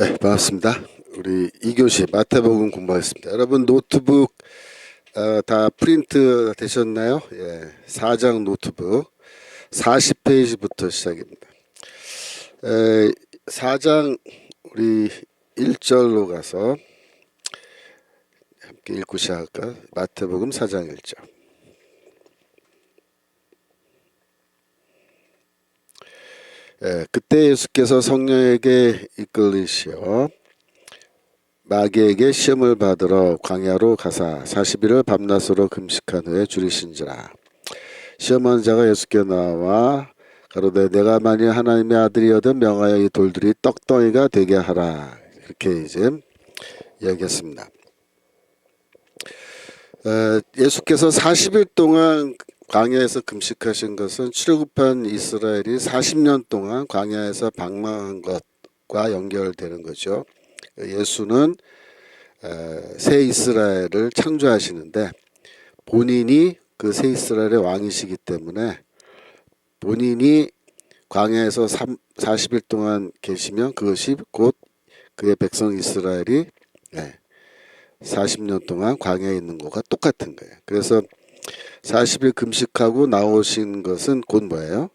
네, 반갑습니다. 우리 2교시 마태복음 공부하겠습니다. 여러분 노트북 다 프린트 되셨나요? 예, 4장 노트북 40페이지부터 시작입니다. 4장 우리 1절로 가서 함께 읽고 시작할까? 마태복음 4장 1절. 그때 예수께서 성령에게 이끌리시어 마귀에게 시험을 받으러 광야로 가사 40일을 밤낮으로 금식한 후에 줄이신지라. 시험한 자가 예수께 나와 가로되 내가 만일 하나님의 아들이어든 명하여 이 돌들이 떡덩이가 되게 하라. 이렇게 이제 이야기했습니다. 예수께서 40일 동안 광야에서 금식하신 것은 출애굽한 이스라엘이 40년 동안 광야에서 방황한 것과 연결되는 거죠. 예수는 새 이스라엘을 창조하시는데 본인이 그 새 이스라엘의 왕이시기 때문에 본인이 광야에서 40일 동안 계시면 그것이 곧 그의 백성 이스라엘이 40년 동안 광야에 있는 것과 똑같은 거예요. 그래서 40일 금식하고 나오신 것은 곧 뭐예요?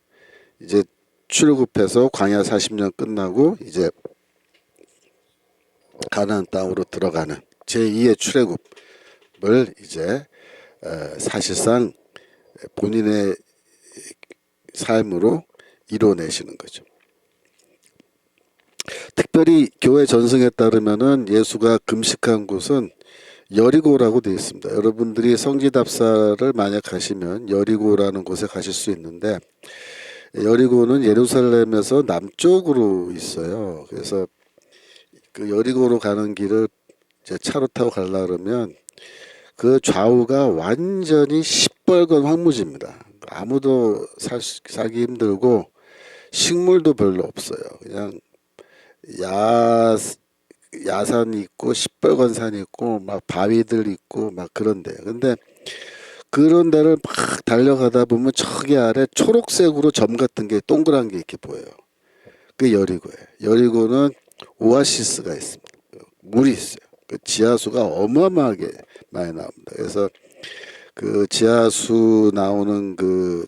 이제 출애굽해서 광야 40년 끝나고 이제 가나안 땅으로 들어가는 제2의 출애굽을 이제 사실상 본인의 삶으로 이뤄내시는 거죠. 특별히 교회 전승에 따르면은 예수가 금식한 곳은 여리고라고 되어 있습니다. 여러분들이 성지답사를 만약 가시면 여리고라는 곳에 가실 수 있는데 여리고는 예루살렘에서 남쪽으로 있어요. 그래서 그 여리고로 가는 길을 이제 차로 타고 가려 그러면 그 좌우가 완전히 시뻘건 황무지입니다. 아무도 살기 힘들고 식물도 별로 없어요. 그냥 야산이 있고 시뻘건 산이 있고 막 바위들 있고 막 그런데요. 근데 그런 데를 막 달려가다 보면 저기 아래 초록색으로 점 같은 게 동그란 게 이렇게 보여요. 그게 여리고예요. 여리고는 오아시스가 있습니다. 물이 있어요. 그 지하수가 어마어마하게 많이 나옵니다. 그래서 그 지하수 나오는 그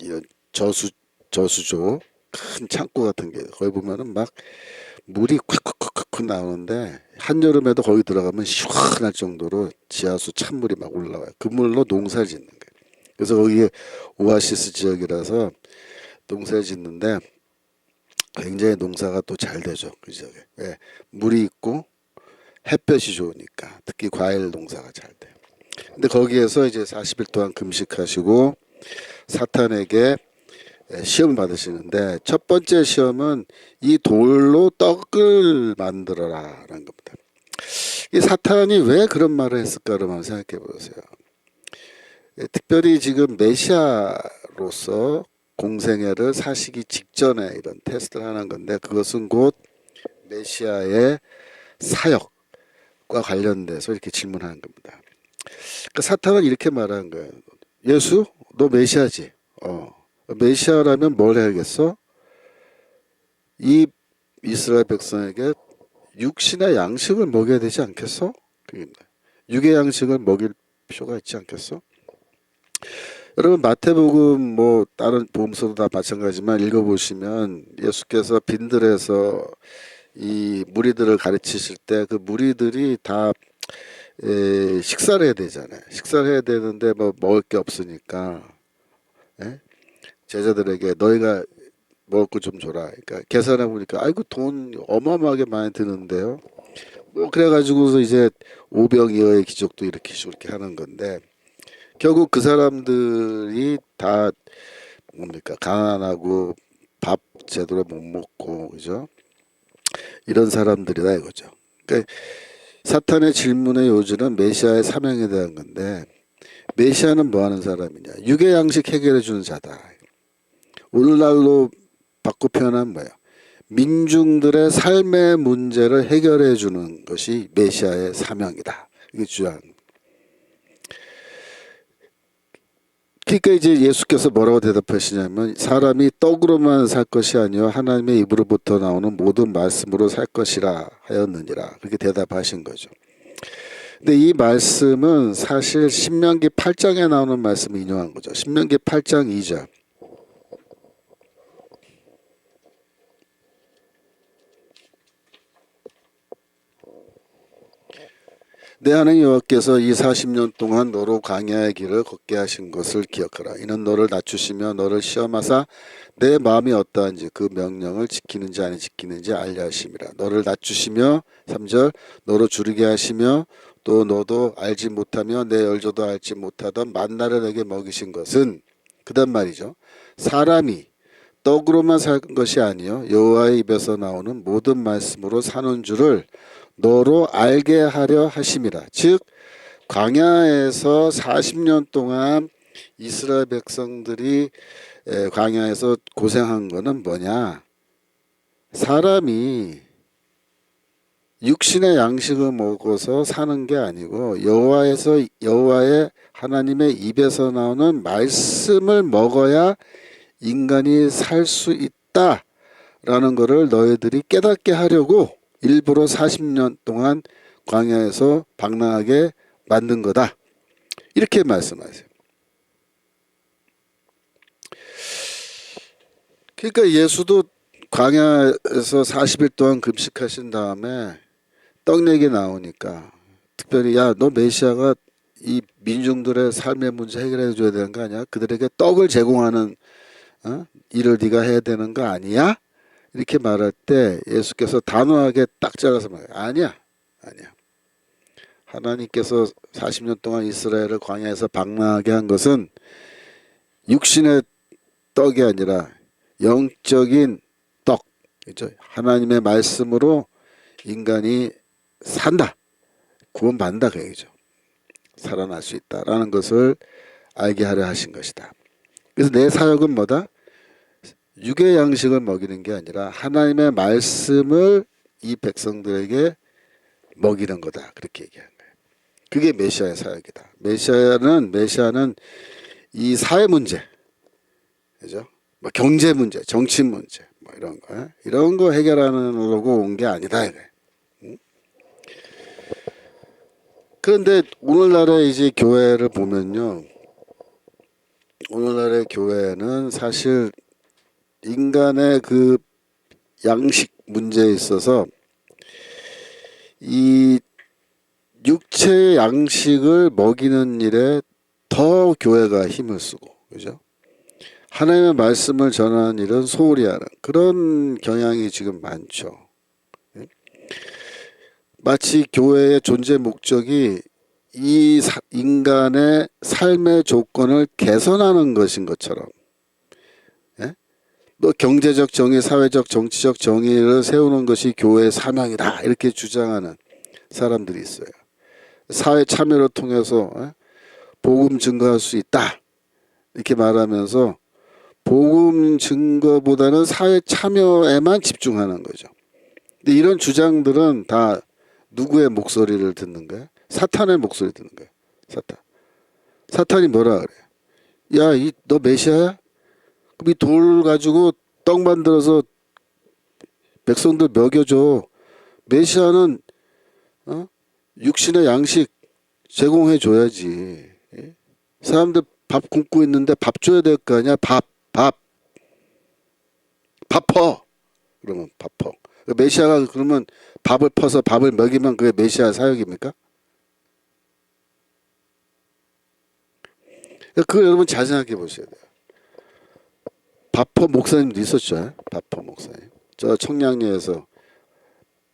이런 저수조 큰 창고 같은 게 거기 보면은 막 물이 콱콱콱콱 나오는데 한여름에도 거기 들어가면 시원할 정도로 지하수 찬물이 막 올라와요. 그 물로 농사를 짓는 거예요. 그래서 거기에 오아시스 지역이라서 농사를 짓는데 굉장히 농사가 또 잘 되죠. 그 지역에. 예, 물이 있고 햇볕이 좋으니까 특히 과일 농사가 잘 돼요. 근데 거기에서 이제 40일 동안 금식하시고 사탄에게 시험을 받으시는데 첫 번째 시험은 이 돌로 떡을 만들어라라는 겁니다. 이 사탄이 왜 그런 말을 했을까를 한번 생각해 보세요. 특별히 지금 메시아로서 공생애를 사시기 직전에 이런 테스트를 하는 건데 그것은 곧 메시아의 사역과 관련돼서 이렇게 질문하는 겁니다. 그러니까 사탄은 이렇게 말하는 거예요. 예수, 너 메시아지? 메시아라면 뭘 해야겠어? 이 이스라엘 백성에게 육신의 양식을 먹여야 되지 않겠어? 육의 양식을 먹일 필요가 있지 않겠어? 여러분 마태복음 뭐 다른 복음서도 다 마찬가지지만 읽어보시면 예수께서 빈들에서 이 무리들을 가르치실 때 그 무리들이 다 식사를 해야 되잖아요. 식사를 해야 되는데 뭐 먹을 게 없으니까 제자들에게 너희가 먹을 거 좀 줘라. 그러니까 계산해 보니까 아이고 돈 어마어마하게 많이 드는데요. 뭐 그래가지고서 이제 오병이어의 기적도 일으키시고 이렇게 하는 건데 결국 그 사람들이 다 뭡니까 가난하고 밥 제대로 못 먹고 그죠? 이런 사람들이다 이거죠. 그러니까 사탄의 질문의 요지는 메시아의 사명에 대한 건데 메시아는 뭐 하는 사람이냐? 육의 양식 해결해 주는 자다. 오늘날로 바꿔 표현하면 뭐예요? 민중들의 삶의 문제를 해결해 주는 것이 메시아의 사명이다. 이게 주요한. 그러니까 이제 예수께서 뭐라고 대답하시냐면 사람이 떡으로만 살 것이 아니요 하나님의 입으로부터 나오는 모든 말씀으로 살 것이라 하였느니라. 그렇게 대답하신 거죠. 근데 이 말씀은 사실 신명기 8장에 나오는 말씀을 인용한 거죠. 신명기 8장 2절. 내 하나님 여호와께서 이 40년 동안 너로 광야의 길을 걷게 하신 것을 기억하라. 이는 너를 낮추시며 너를 시험하사 내 마음이 어떠한지 그 명령을 지키는지 아니 지키는지 알려 하심이라. 너를 낮추시며 3절 너로 줄이게 하시며 또 너도 알지 못하며 내 열조도 알지 못하던 만나를 내게 먹이신 것은 그단 말이죠. 사람이 떡으로만 살 것이 아니요 여호와의 입에서 나오는 모든 말씀으로 사는 줄을 너로 알게 하려 하심이라. 즉 광야에서 40년 동안 이스라엘 백성들이 광야에서 고생한 거는 뭐냐? 사람이 육신의 양식을 먹어서 사는 게 아니고 여호와의 하나님의 입에서 나오는 말씀을 먹어야 인간이 살 수 있다라는 것을 너희들이 깨닫게 하려고 일부러 40년 동안 광야에서 방랑하게 만든 거다. 이렇게 말씀하세요. 그러니까 예수도 광야에서 40일 동안 금식하신 다음에 떡 얘기 나오니까 특별히 야, 너 메시아가 이 민중들의 삶의 문제 해결해 줘야 되는 거 아니야? 그들에게 떡을 제공하는 일을 네가 해야 되는 거 아니야? 이렇게 말할 때 예수께서 단호하게 딱 잘라서 말해요. 아니야. 하나님께서 40년 동안 이스라엘을 광야에서 방랑하게 한 것은 육신의 떡이 아니라 영적인 떡, 그렇죠? 하나님의 말씀으로 인간이 산다, 구원받는다 그 얘기죠. 살아날 수 있다라는 것을 알게 하려 하신 것이다. 그래서 내 사역은 뭐다? 육의 양식을 먹이는 게 아니라 하나님의 말씀을 이 백성들에게 먹이는 거다. 그렇게 얘기한 거예요. 그게 메시아의 사역이다. 메시아는 이 사회 문제, 그죠? 뭐 경제 문제, 정치 문제, 뭐 이런 거 해결하려고 온 게 아니다 이거예요. 그런데 오늘날의 이제 교회를 보면요, 오늘날의 교회는 사실 인간의 그 양식 문제에 있어서 이 육체의 양식을 먹이는 일에 더 교회가 힘을 쓰고, 그죠? 하나님의 말씀을 전하는 일은 소홀히 하는 그런 경향이 지금 많죠. 마치 교회의 존재 목적이 이 인간의 삶의 조건을 개선하는 것인 것처럼, 뭐 경제적 정의, 사회적, 정치적 정의를 세우는 것이 교회의 사명이다 이렇게 주장하는 사람들이 있어요. 사회 참여를 통해서 복음 증거할 수 있다 이렇게 말하면서 복음 증거보다는 사회 참여에만 집중하는 거죠. 근데 이런 주장들은 다 누구의 목소리를 듣는 거야? 사탄의 목소리 듣는 거야. 사탄이 뭐라 그래? 야, 너 메시아야? 그럼 이 돌 가지고 떡 만들어서 백성들 먹여줘. 메시아는 육신의 양식 제공해 줘야지. 사람들 밥 굶고 있는데 밥 줘야 될 거 아니야? 밥 퍼. 그러면 밥 퍼. 메시아가 그러면 밥을 퍼서 밥을 먹이면 그게 메시아 사역입니까? 그거 여러분 잘 생각해 보셔야 돼요. 밥퍼 목사님도 있었죠. 밥퍼 목사님. 저 청량리에서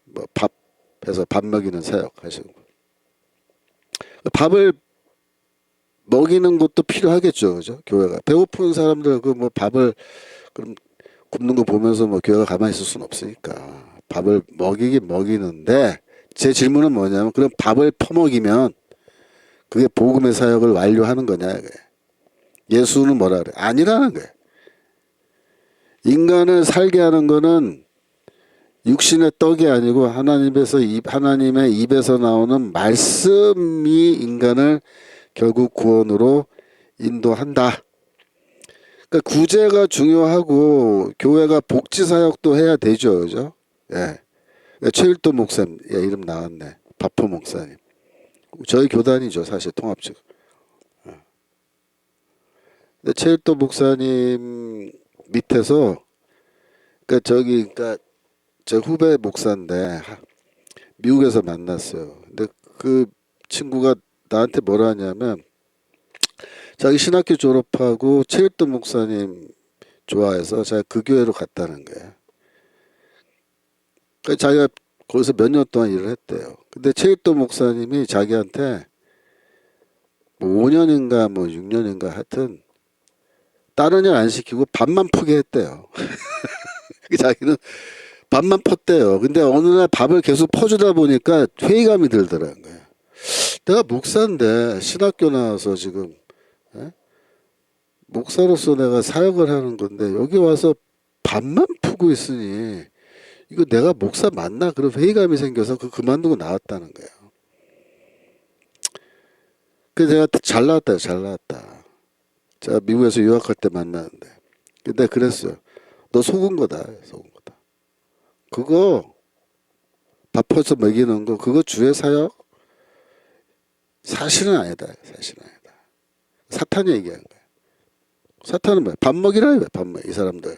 뭐 밥해서 밥 먹이는 사역 하시고. 밥을 먹이는 것도 필요하겠죠. 그죠? 교회가. 배고픈 사람들 그 뭐 밥을 그럼 굽는 거 보면서 뭐 교회가 가만히 있을 수는 없으니까. 밥을 먹이긴 먹이는데 제 질문은 뭐냐면 그럼 밥을 퍼먹이면 그게 복음의 사역을 완료하는 거냐 이거예요. 예수는 뭐라 그래? 아니라는 거예요. 인간을 살게 하는 거는 육신의 떡이 아니고 하나님의 입에서 나오는 말씀이 인간을 결국 구원으로 인도한다. 그러니까 구제가 중요하고 교회가 복지 사역도 해야 되죠, 그죠? 예. 최일도 목사님, 예, 이름 나왔네. 바포 목사님. 저희 교단이죠, 사실 통합적. 근데 최일도 목사님 밑에서 그러니까 제 후배 목사인데 미국에서 만났어요. 근데 그 친구가 나한테 뭐라 하냐면 자기 신학교 졸업하고 최일도 목사님 좋아해서 제가 그 교회로 갔다는 거예요. 그러니까 자기가 거기서 몇 년 동안 일을 했대요. 근데 최일도 목사님이 자기한테 뭐 5년인가 뭐 6년인가 하여튼 다른 일 안 시키고 밥만 푸게 했대요. 자기는 밥만 펐대요. 근데 어느 날 밥을 계속 퍼주다 보니까 회의감이 들더라는 거예요. 내가 목사인데 신학교 나와서 지금 예? 목사로서 내가 사역을 하는 건데 여기 와서 밥만 푸고 있으니 이거 내가 목사 맞나? 그런 회의감이 생겨서 그만두고 나왔다는 거예요. 그래서 제가 잘 나왔다, 잘 나왔다. 제가 미국에서 유학할 때 만나는데. 근데 그랬어요. 너 속은 거다, 속은 거다. 그거 밥 퍼서 먹이는 거, 그거 주의 사역? 사실은 아니다, 사실은 아니다. 사탄이 얘기한 거야. 사탄은 뭐야? 밥 먹이라 왜? 밥 먹이 사람들.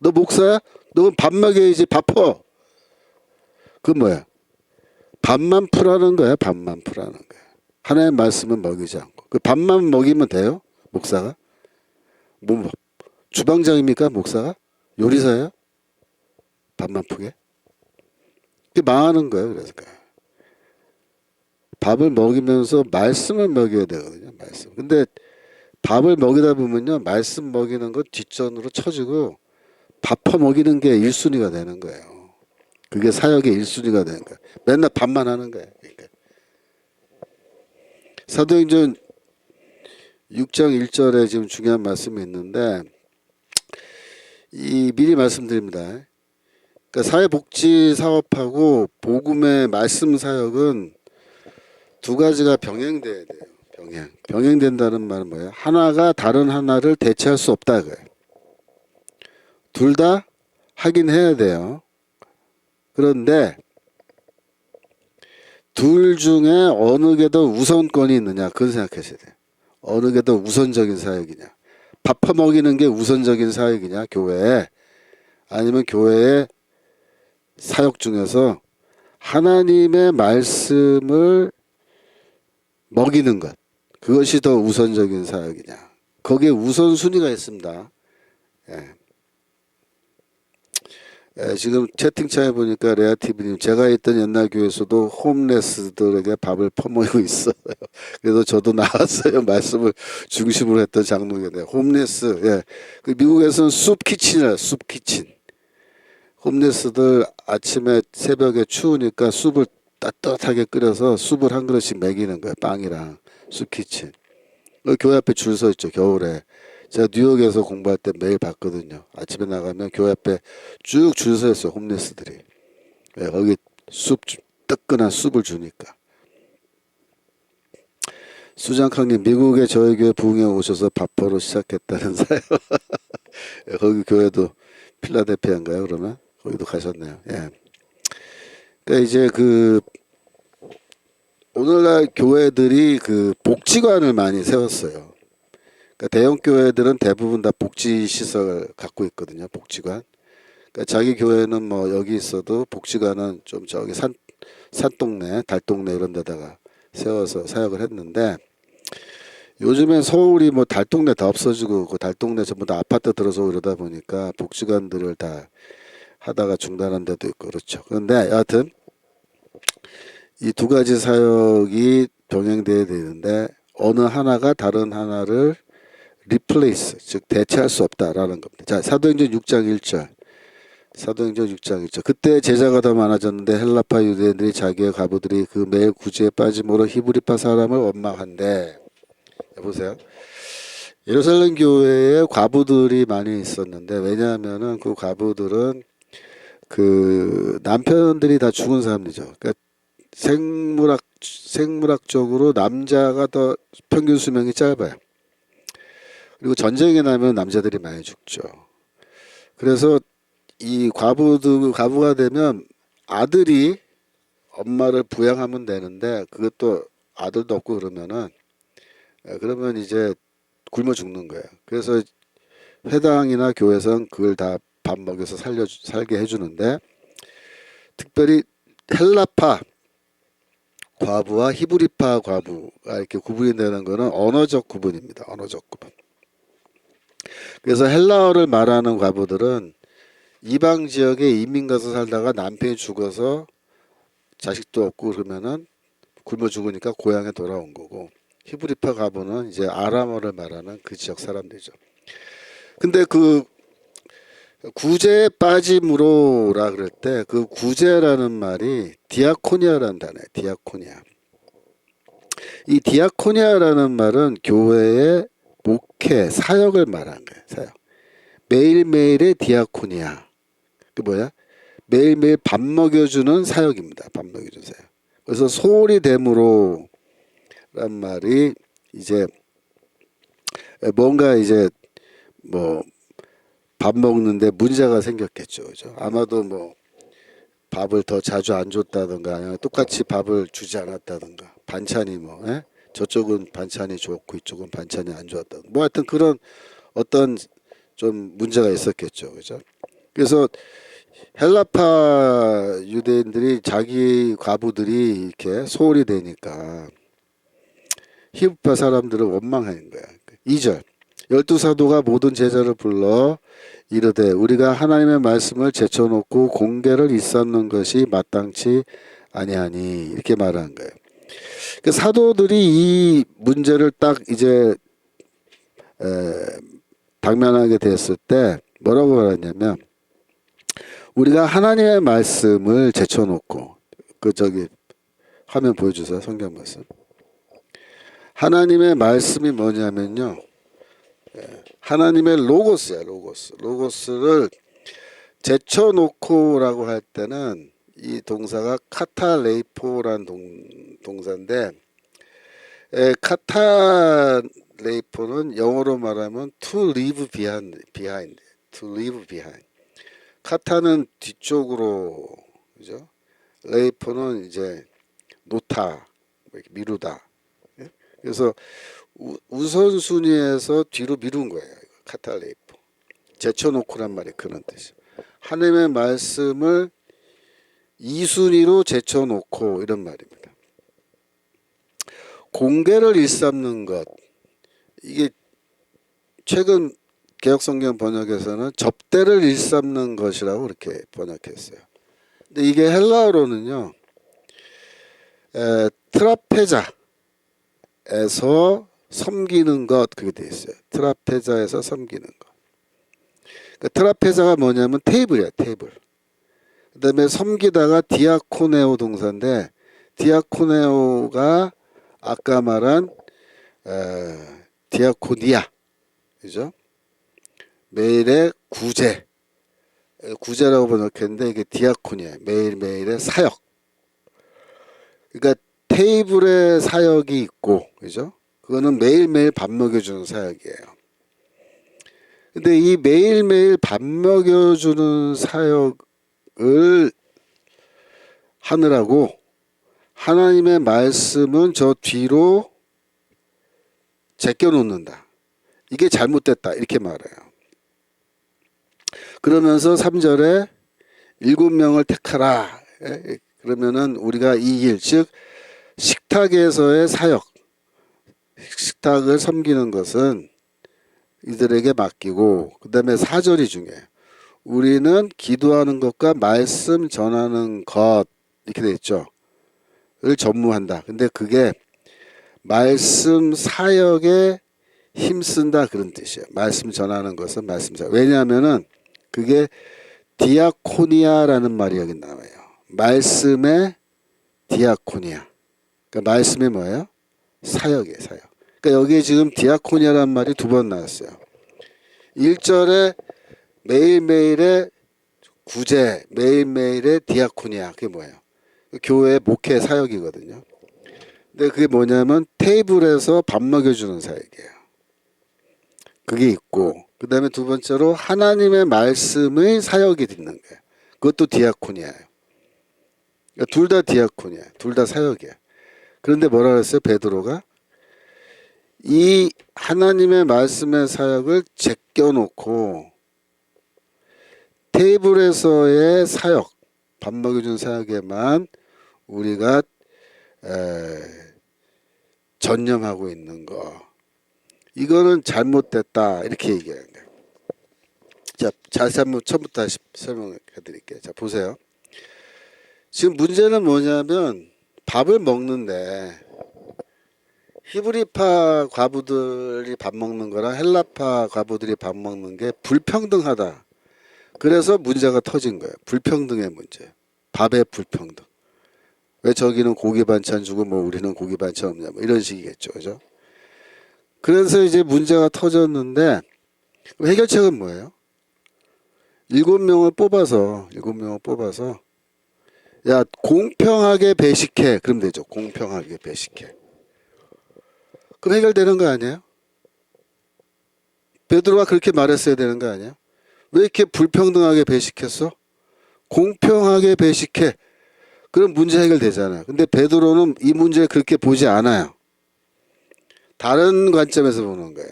너 목사야? 너 밥 먹여야지 밥 퍼. 그 뭐야? 밥만 푸라는 거야. 밥만 푸라는 거야. 하나의 말씀은 먹이지 않고. 그 밥만 먹이면 돼요? 목사가? 뭐 주방장입니까? 목사가? 요리사야? 밥만 푸게? 그게 망하는 거예요. 그래서 밥을 먹이면서 말씀을 먹여야 되거든요. 말씀. 근데 밥을 먹이다 보면요. 말씀 먹이는 거 뒷전으로 쳐지고 밥 퍼 먹이는 게 1순위가 되는 거예요. 그게 사역의 1순위가 되는 거예요. 맨날 밥만 하는 거예요. 그러니까. 사도행전 6장 1절에 지금 중요한 말씀이 있는데 미리 말씀드립니다. 그러니까 사회복지 사업하고 복음의 말씀 사역은 두 가지가 병행돼야 돼요. 병행된다는 말은 뭐예요? 하나가 다른 하나를 대체할 수 없다. 둘 다 하긴 해야 돼요. 그런데 둘 중에 어느 게 더 우선권이 있느냐 그건 생각하셔야 돼요. 어느 게 더 우선적인 사역이냐. 밥 퍼먹이는 게 우선적인 사역이냐 교회에 아니면 교회의 사역 중에서 하나님의 말씀을 먹이는 것 그것이 더 우선적인 사역이냐. 거기에 우선순위가 있습니다. 예. 예, 지금 채팅창에 보니까 레아TV님 제가 있던 옛날 교회에서도 홈레스들에게 밥을 퍼먹이고 있어요. 그래서 저도 나왔어요. 말씀을 중심으로 했던 장로교회 홈레스. 예, 그 미국에서는 숲키친이라 숲키친. 홈레스들 아침에 새벽에 추우니까 숲을 따뜻하게 끓여서 숲을 한 그릇씩 먹이는 거예요. 빵이랑 숲키친. 교회 앞에 줄 서 있죠. 겨울에. 제가 뉴욕에서 공부할 때 매일 봤거든요. 아침에 나가면 교회 앞에 쭉 줄 서 있어요. 홈레스들이. 예, 거기 뜨끈한 숲을 주니까. 수장康님 미국에 저희 교회 부흥회 오셔서 밥퍼로 시작했다는 사연. 예, 거기 교회도 필라델피아인가요? 그러면 거기도 가셨네요. 예. 그러니까 이제 오늘날 교회들이 복지관을 많이 세웠어요. 그러니까 대형 교회들은 대부분 다 복지 시설을 갖고 있거든요. 복지관. 그러니까 자기 교회는 뭐 여기 있어도 복지관은 좀 저기 산동네, 달동네 이런 데다가 세워서 사역을 했는데 요즘엔 서울이 뭐 달동네 다 없어지고 그 달동네 전부 다 아파트 들어서 이러다 보니까 복지관들을 다 하다가 중단한 데도 있고 그렇죠. 그런데 여하튼 이 두 가지 사역이 병행돼야 되는데 어느 하나가 다른 하나를 리플레이스 즉 대체할 수 없다라는 겁니다. 자, 사도행전 6장 1절. 사도행전 6장 1절. 그때 제자가 더 많아졌는데 헬라파 유대인들이 자기의 과부들이 그 매일 구제에 빠짐으로 히브리파 사람을 원망한대. 보세요. 예루살렘 교회에 과부들이 많이 있었는데 왜냐하면은 그 과부들은 남편들이 다 죽은 사람들이죠. 그러니까 생물학적으로 남자가 더 평균 수명이 짧아요. 그리고 전쟁이 나면 남자들이 많이 죽죠. 그래서 이 과부가 되면 아들이 엄마를 부양하면 되는데 그것도 아들도 없고 그러면 이제 굶어 죽는 거예요. 그래서 회당이나 교회에서는 그걸 다 밥 먹여서 살게 해주는데, 특별히 헬라파 과부와 히브리파 과부가 이렇게 구분이 되는 거는 언어적 구분입니다. 언어적 구분. 그래서 헬라어를 말하는 과부들은 이방 지역에 이민 가서 살다가 남편이 죽어서 자식도 없고 그러면은 굶어 죽으니까 고향에 돌아온 거고, 히브리파 과부는 이제 아람어를 말하는 그 지역 사람들이죠. 근데 그 구제에 빠짐으로라 그럴 때 그 구제라는 말이 디아코니아라는 단어예요. 디아코니아. 이 디아코니아라는 말은 교회의 목회, 사역을 말하는 거예요. 사역. 매일매일의 디아코니아. 그 뭐야? 매일매일 밥 먹여주는 사역입니다. 밥 먹여주는 사역. 그래서 소홀히 됨으로란 말이 이제 뭔가 이제 뭐 밥 먹는데 문제가 생겼겠죠. 그죠? 아마도 뭐 밥을 더 자주 안 줬다든가 아니면 똑같이 밥을 주지 않았다든가 반찬이 뭐 저쪽은 반찬이 좋고 이쪽은 반찬이 안 좋았다든가 뭐 하여튼 그런 어떤 좀 문제가 있었겠죠. 그죠? 그래서 헬라파 유대인들이 자기 과부들이 이렇게 소홀히 되니까 히브리파 사람들은 원망하는 거야. 2절. 12사도가 모든 제자를 불러 이르되 우리가 하나님의 말씀을 제쳐놓고 공개를 일삼는 것이 마땅치 아니하니, 이렇게 말하는 거예요. 그 사도들이 이 문제를 딱 이제 당면하게 됐을 때 뭐라고 말했냐면, 우리가 하나님의 말씀을 제쳐놓고, 화면 보여주세요. 성경 말씀. 하나님의 말씀이 뭐냐면요, 하나님의 로고스야. 로고스를 제쳐놓고라고 할 때는 이 동사가 카타레이포라는 동사인데, 카타레이포는 영어로 말하면 to leave behind. to leave behind. 카타는 뒤쪽으로, 그죠? 레이포는 이제 놓다, 미루다. 그래서 우선순위에서 뒤로 미룬 거예요. 카탈레이포. 제쳐놓고란 말이 그런 뜻이에요. 하나님의 말씀을 2순위로 제쳐놓고 이런 말입니다. 공개를 일삼는 것. 이게 최근 개역성경 번역에서는 접대를 일삼는 것이라고 이렇게 번역했어요. 근데 이게 헬라어로는요, 트라페자에서 섬기는 것, 그게 돼 있어요. 트라페자에서 섬기는 것. 그러니까 트라페자가 뭐냐면 테이블이야, 테이블. 그 다음에 섬기다가 디아코네오 동사인데, 디아코네오가 아까 말한 디아코니아, 그죠? 매일의 구제라고 번역했는데 이게 디아코니아, 매일매일의 사역. 그러니까 테이블의 사역이 있고, 그죠? 그거는 매일매일 밥 먹여주는 사역이에요. 근데 이 매일매일 밥 먹여주는 사역을 하느라고 하나님의 말씀은 저 뒤로 제껴놓는다. 이게 잘못됐다. 이렇게 말해요. 그러면서 3절에 7명을 택하라. 그러면은 우리가 이 일, 즉 식탁에서의 사역, 식탁을 섬기는 것은 이들에게 맡기고, 그 다음에 4절이 중요해요. 우리는 기도하는 것과 말씀 전하는 것, 이렇게 돼 있죠. 을 전무한다. 근데 그게 말씀 사역에 힘쓴다, 그런 뜻이에요. 말씀 전하는 것은 말씀 사역. 왜냐하면은 그게 디아코니아라는 말이 여기 나와요. 말씀의 디아코니아. 그러니까 말씀이 뭐예요? 사역이에요, 사역. 그러니까 여기에 지금 디아코니아라는 말이 2번 나왔어요. 1절에 매일매일의 구제, 매일매일의 디아코니아. 그게 뭐예요? 교회 목회 사역이거든요. 근데 그게 뭐냐면 테이블에서 밥 먹여주는 사역이에요. 그게 있고, 그 다음에 두 번째로 하나님의 말씀의 사역이 있는 거예요. 그것도 디아코니아예요. 그러니까 둘 다 디아코니아예요. 둘 다 사역이에요. 그런데 뭐라 그랬어요? 베드로가 이 하나님의 말씀의 사역을 제껴놓고 테이블에서의 사역, 밥 먹여준 사역에만 우리가 전념하고 있는 거, 이거는 잘못됐다, 이렇게 얘기해요. 자, 다시 한번 처음부터 다시 설명해 드릴게요. 자, 보세요. 지금 문제는 뭐냐면 밥을 먹는데 히브리파 과부들이 밥 먹는 거랑 헬라파 과부들이 밥 먹는 게 불평등하다. 그래서 문제가 터진 거예요. 불평등의 문제. 밥의 불평등. 왜 저기는 고기 반찬 주고 뭐 우리는 고기 반찬 없냐, 뭐 이런 식이겠죠. 그죠? 그래서 이제 문제가 터졌는데 해결책은 뭐예요? 7명을 뽑아서 야, 공평하게 배식해. 그럼 되죠. 공평하게 배식해. 그럼 해결되는 거 아니에요? 베드로가 그렇게 말했어야 되는 거 아니에요? 왜 이렇게 불평등하게 배식했어? 공평하게 배식해. 그럼 문제 해결되잖아요. 근데 베드로는 이 문제를 그렇게 보지 않아요. 다른 관점에서 보는 거예요.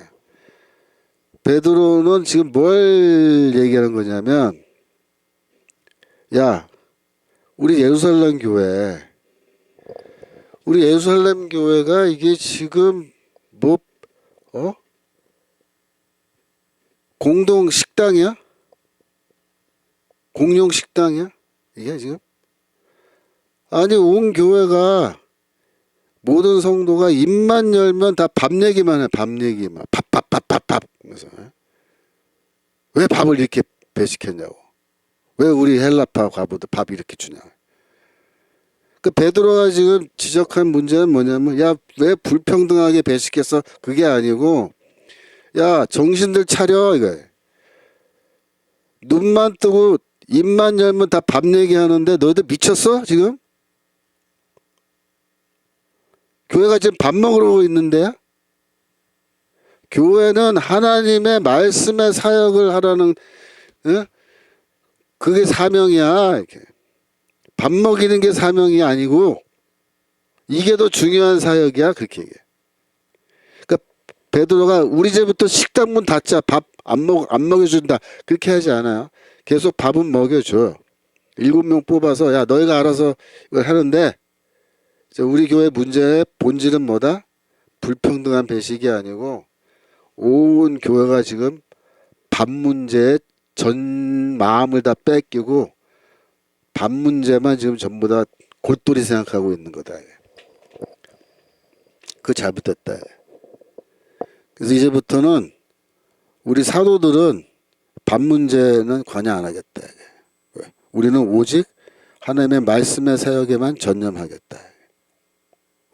베드로는 지금 뭘 얘기하는 거냐면, 야, 우리 예루살렘 교회가 이게 지금 뭐 공동 식당이야? 공용 식당이야? 이게 지금? 아니, 온 교회가 모든 성도가 입만 열면 다 밥 얘기만 해. 밥 얘기만. 밥. 그래서 왜 밥을 이렇게 배식했냐고. 왜 우리 헬라파 과부들 밥 이렇게 주냐. 그 베드로가 지금 지적한 문제는 뭐냐면, 야, 왜 불평등하게 배식했어? 그게 아니고, 야, 정신들 차려, 이거예요. 눈만 뜨고 입만 열면 다 밥 얘기하는데 너희들 미쳤어 지금? 교회가 지금 밥 먹으러 있는데요? 교회는 하나님의 말씀의 사역을 하라는, 그게 사명이야. 이렇게. 밥 먹이는 게 사명이 아니고 이게 더 중요한 사역이야. 그렇게 얘기해. 그러니까 베드로가 우리 집부터 식당 문 닫자. 밥 안 먹여준다. 그렇게 하지 않아요. 계속 밥은 먹여줘. 7명 뽑아서 야, 너희가 알아서 이걸 하는데, 우리 교회 문제의 본질은 뭐다? 불평등한 배식이 아니고 온 교회가 지금 밥 문제에 전 마음을 다 뺏기고 밥 문제만 지금 전부 다 골똘히 생각하고 있는 거다. 그거 잘못됐다. 그래서 이제부터는 우리 사도들은 밥 문제는 관여 안 하겠다. 우리는 오직 하나님의 말씀의 사역에만 전념하겠다.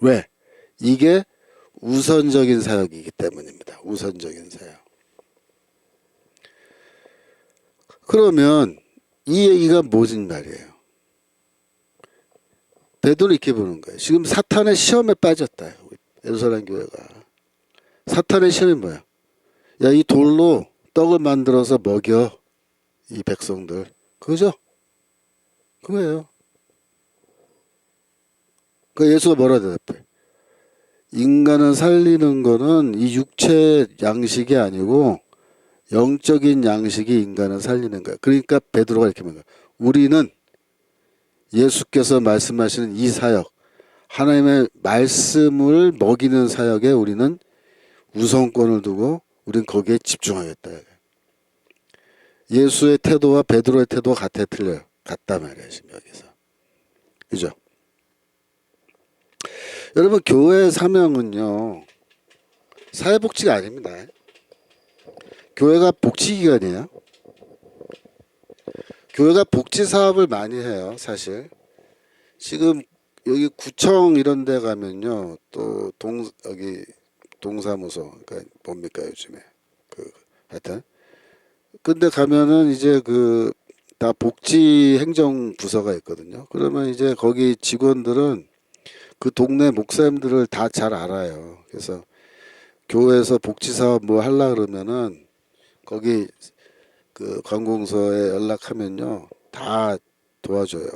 왜? 이게 우선적인 사역이기 때문입니다. 우선적인 사역. 그러면 이 얘기가 무슨 말이에요? 베드로 이렇게 보는 거예요. 지금 사탄의 시험에 빠졌다. 예루살렘 교회가. 사탄의 시험이 뭐야? 야, 이 돌로 떡을 만들어서 먹여. 이 백성들. 그죠? 그거예요. 그 예수가 뭐라 대답해? 인간을 살리는 거는 이 육체 양식이 아니고 영적인 양식이 인간을 살리는 거야. 그러니까 베드로가 이렇게 말해요. 우리는 예수께서 말씀하시는 이 사역, 하나님의 말씀을 먹이는 사역에 우리는 우선권을 두고 우리는 거기에 집중하겠다. 예수의 태도와 베드로의 태도가 같아 틀려요. 같단 말이에요. 지금 여기서. 그죠? 여러분, 교회의 사명은요, 사회복지가 아닙니다. 교회가 복지기관이에요. 교회가 복지사업을 많이 해요. 사실 지금 여기 구청 이런 데 가면요, 또 여기 동사무소, 그러니까 뭡니까 요즘에 하여튼 근데 가면은 이제 다 복지 행정 부서가 있거든요. 그러면 이제 거기 직원들은 그 동네 목사님들을 다 잘 알아요. 그래서 교회에서 복지사업 뭐 하려 그러면은 거기 그 관공서에 연락하면요 다 도와줘요.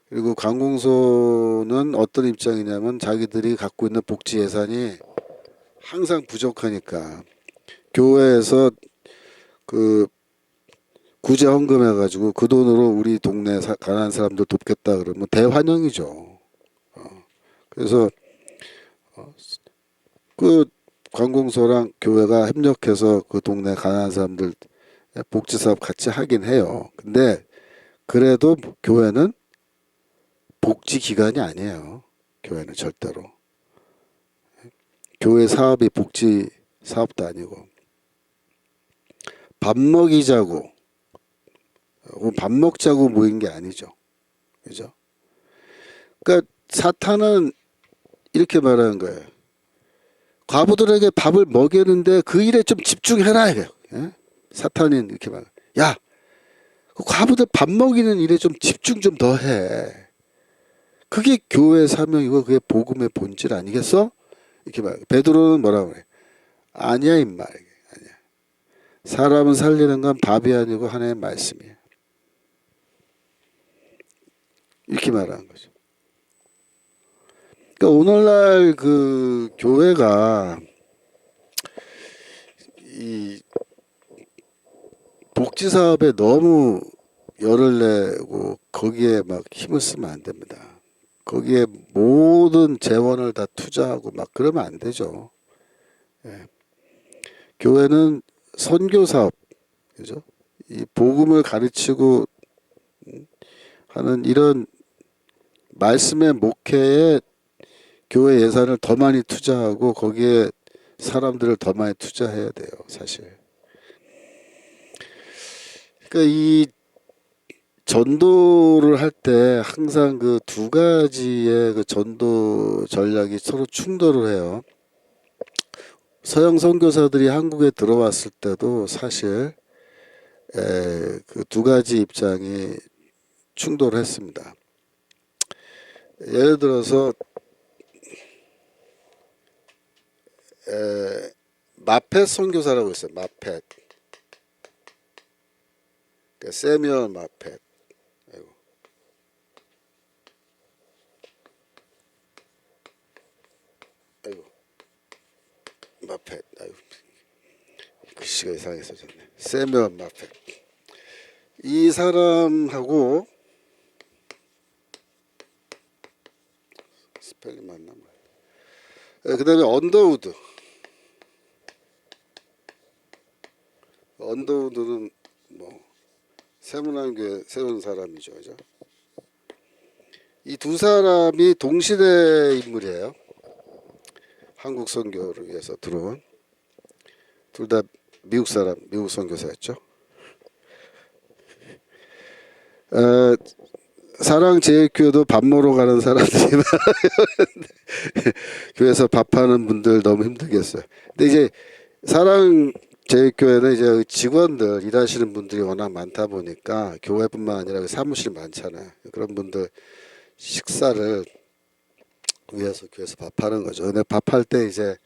그리고 관공서는 어떤 입장이냐면 자기들이 갖고 있는 복지 예산이 항상 부족하니까 교회에서 그 구제 헌금해가지고 그 돈으로 우리 동네 가난한 사람들 돕겠다 그러면 대환영이죠. 그래서 그 관공서랑 교회가 협력해서 그 동네 가난한 사람들 복지 사업 같이 하긴 해요. 근데 그래도 교회는 복지 기관이 아니에요. 교회는 절대로. 교회 사업이 복지 사업도 아니고 밥 먹이자고 밥 먹자고 모인 게 아니죠. 그죠? 그러니까 사탄은 이렇게 말하는 거예요. 과부들에게 밥을 먹이는데 그 일에 좀 집중해라 이래요. 예? 사탄이 이렇게 말. 야, 그 과부들 밥 먹이는 일에 좀 집중 좀 더 해. 그게 교회 사명이고 그게 복음의 본질 아니겠어? 이렇게 말. 베드로는 뭐라고 그래? 아니야 임마. 아니야. 사람은 살리는 건 밥이 아니고 하나님의 말씀이야. 이렇게 말하는 거죠. 그러니까 오늘날 그 교회가 이 복지 사업에 너무 열을 내고 거기에 막 힘을 쓰면 안 됩니다. 거기에 모든 재원을 다 투자하고 막 그러면 안 되죠. 예. 교회는 선교 사업, 그죠? 이 복음을 가르치고 하는 이런 말씀의 목회에 교회 예산을 더 많이 투자하고 거기에 사람들을 더 많이 투자해야 돼요, 사실. 그러니까 이 전도를 할 때 항상 그 두 가지의 그 전도 전략이 서로 충돌을 해요. 서양 선교사들이 한국에 들어왔을 때도 사실 그 두 가지 입장이 충돌했습니다. 예를 들어서 마펫 선교사라고 있어요. 마펫. 그러니까 세미얼 마펫. 아이고. 아이고. 마펫. 아이고. 글씨가 이상해서 졌네. 세미얼 마펫. 이 사람하고 스펠링 맞나? 그 다음에 언더우드. 언더우드는 뭐 세문안교회 세운 사람이죠. 그죠? 이 두 사람이 동시대 인물이에요. 한국 선교를 위해서 들어온. 둘 다 미국 사람, 미국 선교사였죠. 어, 사랑제일교회도 밥 먹으러 가는 사람들이 교회에서 밥하는 분들 너무 힘들겠어요. 근데 이제 사랑제일교회는 이제 직원들 일하시는 분들이 워낙 많다 보니까 교회뿐만 아니라 사무실 많잖아요. 그런 분들 식사를 위해서 교회에서 밥하는 거죠. 근데 밥할 때 이제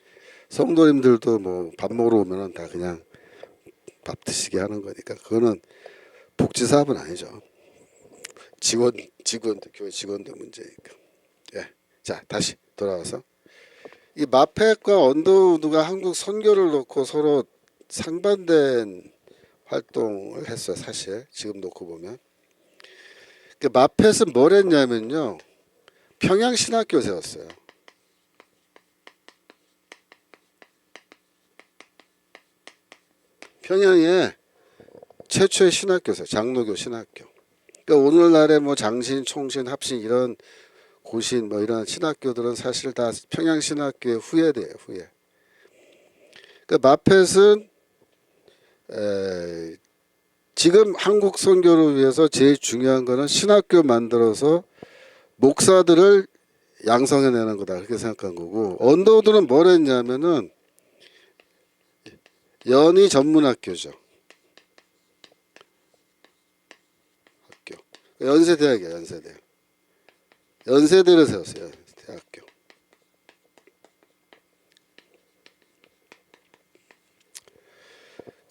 성도님들도 뭐 밥 먹으러 오면은 다 그냥 밥 드시게 하는 거니까 그거는 복지 사업은 아니죠. 직원들 교회 직원들 문제니까. 예. 자 다시 돌아와서 이 마펫과 언더우드가 한국 선교를 놓고 서로 상반된 활동을 했어요. 사실 지금 놓고 보면 그 마펫은 뭘 했냐면요 평양 신학교 세웠어요. 평양에 최초의 신학교세요. 장로교 신학교. 그러니까 오늘날의 뭐 장신, 총신, 합신 이런 고신 뭐 이런 신학교들은 사실 다 평양 신학교의 후예돼요. 후예. 그러니까 마펫은 지금 한국 선교를 위해서 제일 중요한 거는 신학교 만들어서 목사들을 양성해내는 거다 그렇게 생각한 거고 언더우드는 뭘 했냐면은 연희 전문학교죠. 학교. 연세대학이에요. 연세대. 연세대를 세웠어요. 대학교.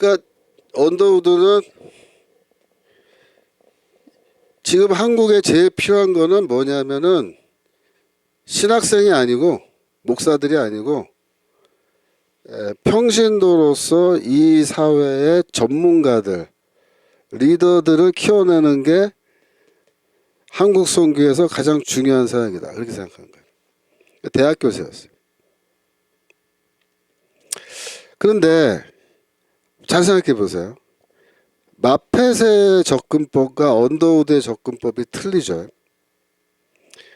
그러니까 언더우드는 지금 한국에 제일 필요한 거는 뭐냐면은 신학생이 아니고 목사들이 아니고 평신도로서 이 사회의 전문가들, 리더들을 키워내는 게 한국 선교에서 가장 중요한 사역이다. 그렇게 생각한 거예요. 대학교세였어요. 그런데 잘 생각해 보세요. 마펫의 접근법과 언더우드의 접근법이 틀리죠.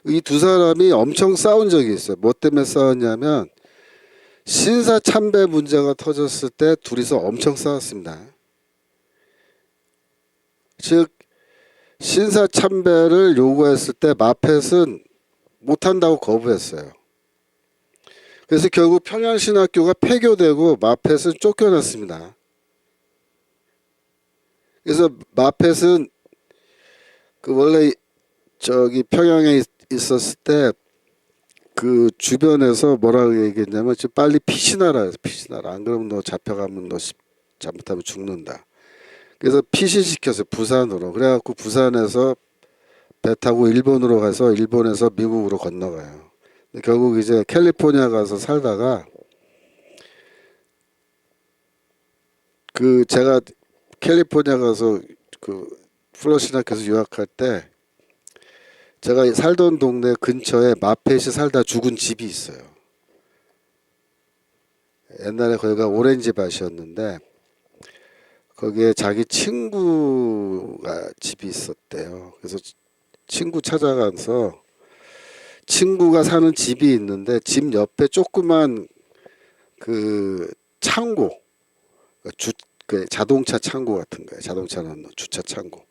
이 두 사람이 엄청 싸운 적이 있어요. 뭐 때문에 싸웠냐면 신사 참배 문제가 터졌을 때 둘이서 엄청 싸웠습니다. 즉 신사 참배를 요구했을 때 마펫은 못한다고 거부했어요. 그래서 결국 평양신학교가 폐교되고 마펫은 쫓겨났습니다. 그래서 마펫은 그 원래 저기 평양에 있었을 때 그 주변에서 뭐라고 얘기했냐면 지금 빨리 피신하라 해서 피신하라. 안 그러면 너 잡혀가면 너 잘못하면 죽는다. 그래서 피신시켰어요. 부산으로. 그래갖고 부산에서 배 타고 일본으로 가서 일본에서 미국으로 건너가요. 결국 이제 캘리포니아 가서 살다가 그 제가 캘리포니아 가서 그 플러시나께서 유학할 때 제가 살던 동네 근처에 마펫이 살다 죽은 집이 있어요. 옛날에 거기가 오렌지 밭이었는데 거기에 자기 친구가 집이 있었대요. 그래서 친구 찾아가서 친구가 사는 집이 있는데 집 옆에 조그만 그 창고, 그 자동차 창고 같은 거예요. 자동차 넣는 주차 창고.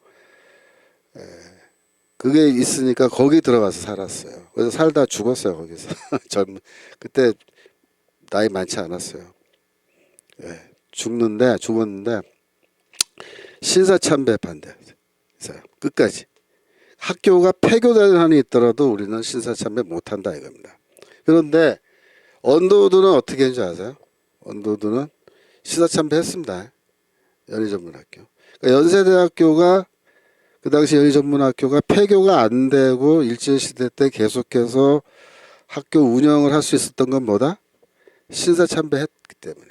그게 있으니까 거기 들어가서 살았어요. 그래서 살다 죽었어요, 거기서. 그때 나이 많지 않았어요. 죽었는데 신사참배 반대했어요. 끝까지. 학교가 폐교되는 한이 있더라도 우리는 신사참배 못한다 이겁니다. 그런데 언더우드는 어떻게 했는지 아세요? 언더우드는 신사참배 했습니다. 연희전문학교. 그러니까 연세대학교가 그 당시 연희전문학교가 폐교가 안 되고 일제시대 때 계속해서 학교 운영을 할 수 있었던 건 뭐다? 신사참배했기 때문에.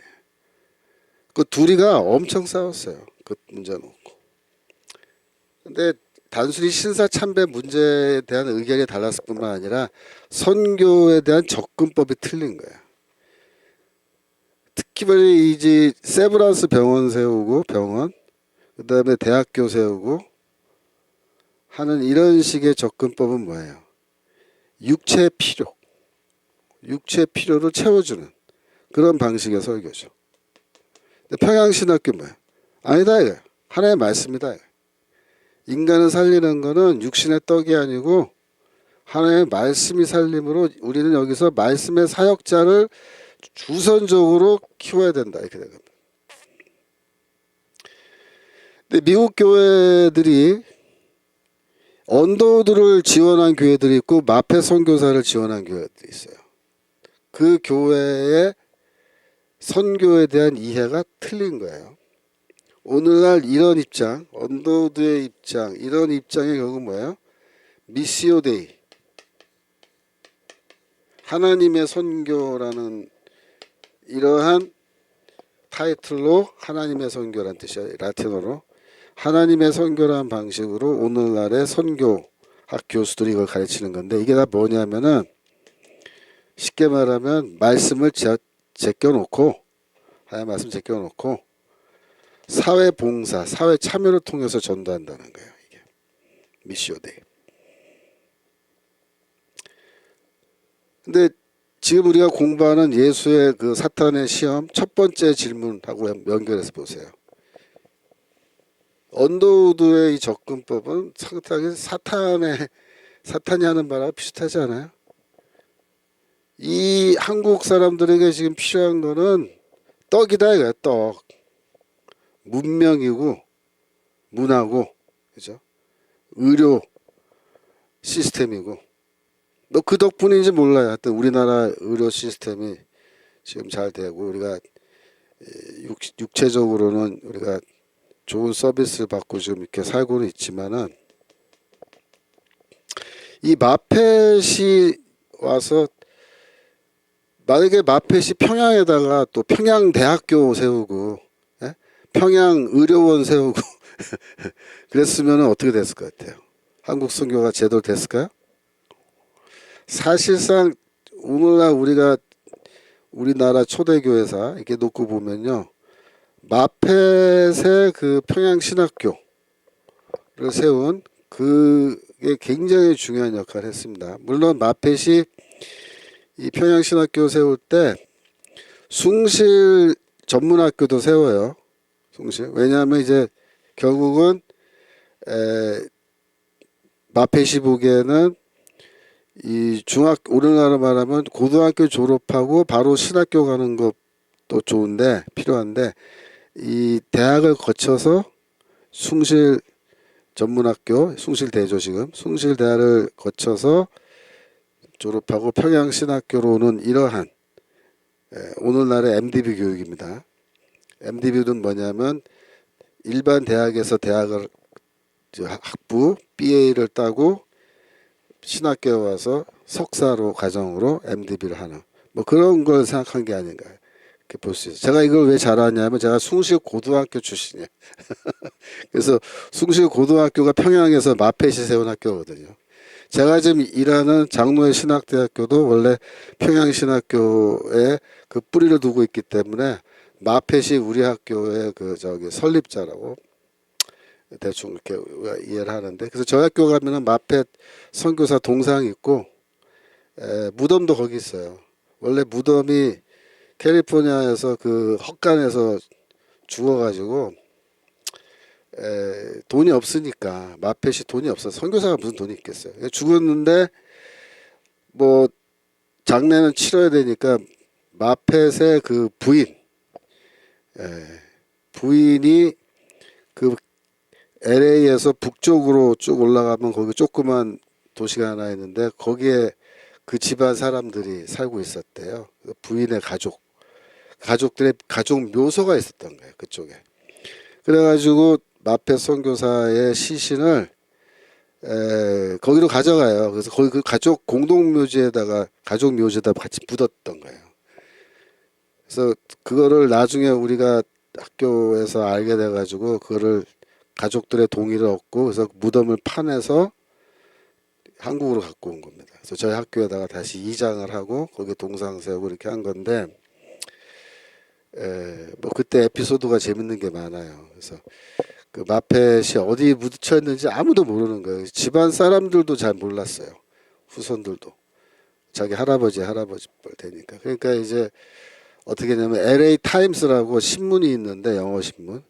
그 둘이가 엄청 싸웠어요. 그 문제 놓고. 근데 단순히 신사참배 문제에 대한 의견이 달랐을 뿐만 아니라 선교에 대한 접근법이 틀린 거예요. 특히 이제 세브란스 병원 세우고 그 다음에 대학교 세우고 하는 이런 식의 접근법은 뭐예요? 육체 필요를 채워주는 그런 방식의 설교죠. 근데 평양신학교 뭐예요? 아니다 이거예요. 하나의 말씀이다 이거예요. 인간을 살리는 거는 육신의 떡이 아니고 하나의 말씀이 살림으로 우리는 여기서 말씀의 사역자를 우선적으로 키워야 된다 이렇게 된 겁니다. 근데 미국 교회들이 언더우드를 지원한 교회들이 있고 마펫 선교사를 지원한 교회들이 있어요. 그 교회의 선교에 대한 이해가 틀린 거예요. 오늘날 이런 입장, 언더우드의 입장, 이런 입장이 결국 뭐예요? 미시오 데이, 하나님의 선교라는 이러한 타이틀로 하나님의 선교란 뜻이에요. 라틴어로 하나님의 선교라는 방식으로 오늘날의 선교학 교수들이 이걸 가르치는 건데 이게 다 뭐냐면은 쉽게 말하면 말씀을 제껴놓고 하나님 말씀 제껴놓고 사회 봉사, 사회 참여를 통해서 전도한다는 거예요. 이게 미시오데이. 근데 지금 우리가 공부하는 예수의 그 사탄의 시험 첫 번째 질문하고 연결해서 보세요. 언더우드의 이 접근법은 상당히 사탄이 하는 말하고 비슷하지 않아요? 이 한국 사람들에게 지금 필요한 거는 떡이다 이거야. 떡. 문명이고 문화고 그죠? 의료 시스템이고 너 그 덕분인지 몰라요. 하여튼 우리나라 의료 시스템이 지금 잘 되고 우리가 육체적으로는 우리가 좋은 서비스를 받고 지금 이렇게 살고는 있지만은 이 마펫이 와서 만약에 마펫이 평양에다가 또 평양대학교 세우고 예? 평양의료원 세우고 그랬으면 어떻게 됐을 것 같아요? 한국 선교가 제대로 됐을까요? 사실상 오늘날 우리나라 초대교회사 이렇게 놓고 보면요, 마펫의 그 평양신학교를 세운 그게 굉장히 중요한 역할을 했습니다. 물론 마펫이 이 평양신학교 세울 때 숭실 전문학교도 세워요. 숭실. 왜냐하면 이제 결국은 마펫이 보기에는 이 우리나라 말하면 고등학교 졸업하고 바로 신학교 가는 것도 좋은데 필요한데 이 대학을 거쳐서 숭실 전문학교, 숭실대죠 지금. 숭실대학을 거쳐서 졸업하고 평양신학교로 오는 이러한 오늘날의 MDB 교육입니다. MDB는 뭐냐면 일반 대학에서 대학을 학부 BA를 따고 신학교에 와서 석사로 과정으로 MDB를 하는 뭐 그런 걸 생각한 게 아닌가 이렇게 볼 수 있어요. 제가 이걸 왜 잘 아냐면 제가 숭실 고등학교 출신이에요. 그래서 숭실 고등학교가 평양에서 마펫이 세운 학교거든요. 제가 지금 일하는 장로회 신학대학교도 원래 평양신학교에 그 뿌리를 두고 있기 때문에 마펫이 우리 학교의 설립자라고 대충 이렇게 이해를 하는데, 그래서 저희 학교 가면은 마펫 선교사 동상이 있고 무덤도 거기 있어요. 원래 무덤이 캘리포니아에서 그 헛간에서 죽어가지고 돈이 없으니까, 마펫이 돈이 없어, 선교사가 무슨 돈이 있겠어요. 죽었는데 뭐 장례는 치러야 되니까 마펫의 그 부인이 그 LA에서 북쪽으로 쭉 올라가면 거기 조그만 도시가 하나 있는데 거기에 그 집안 사람들이 살고 있었대요. 부인의 가족들의 가족 묘소가 있었던 거예요, 그쪽에. 그래가지고 마펫 선교사의 시신을 거기로 가져가요. 그래서 거기 그 가족 공동묘지에다가 같이 묻었던 거예요. 그래서 그거를 나중에 우리가 학교에서 알게 돼가지고 그거를 가족들의 동의를 얻고 그래서 무덤을 파내서 한국으로 갖고 온 겁니다. 그래서 저희 학교에다가 다시 이장을 하고 거기에 동상 세우고 이렇게 한 건데, 뭐 그때 에피소드가 재밌는 게 많아요. 그래서 그 마펫이 어디 묻혀 있는지 아무도 모르는 거예요. 집안 사람들도 잘 몰랐어요. 후손들도. 자기 할아버지 뻘 되니까. 그러니까 이제 어떻게 했냐면 LA 타임스라고 신문이 있는데, 영어 신문.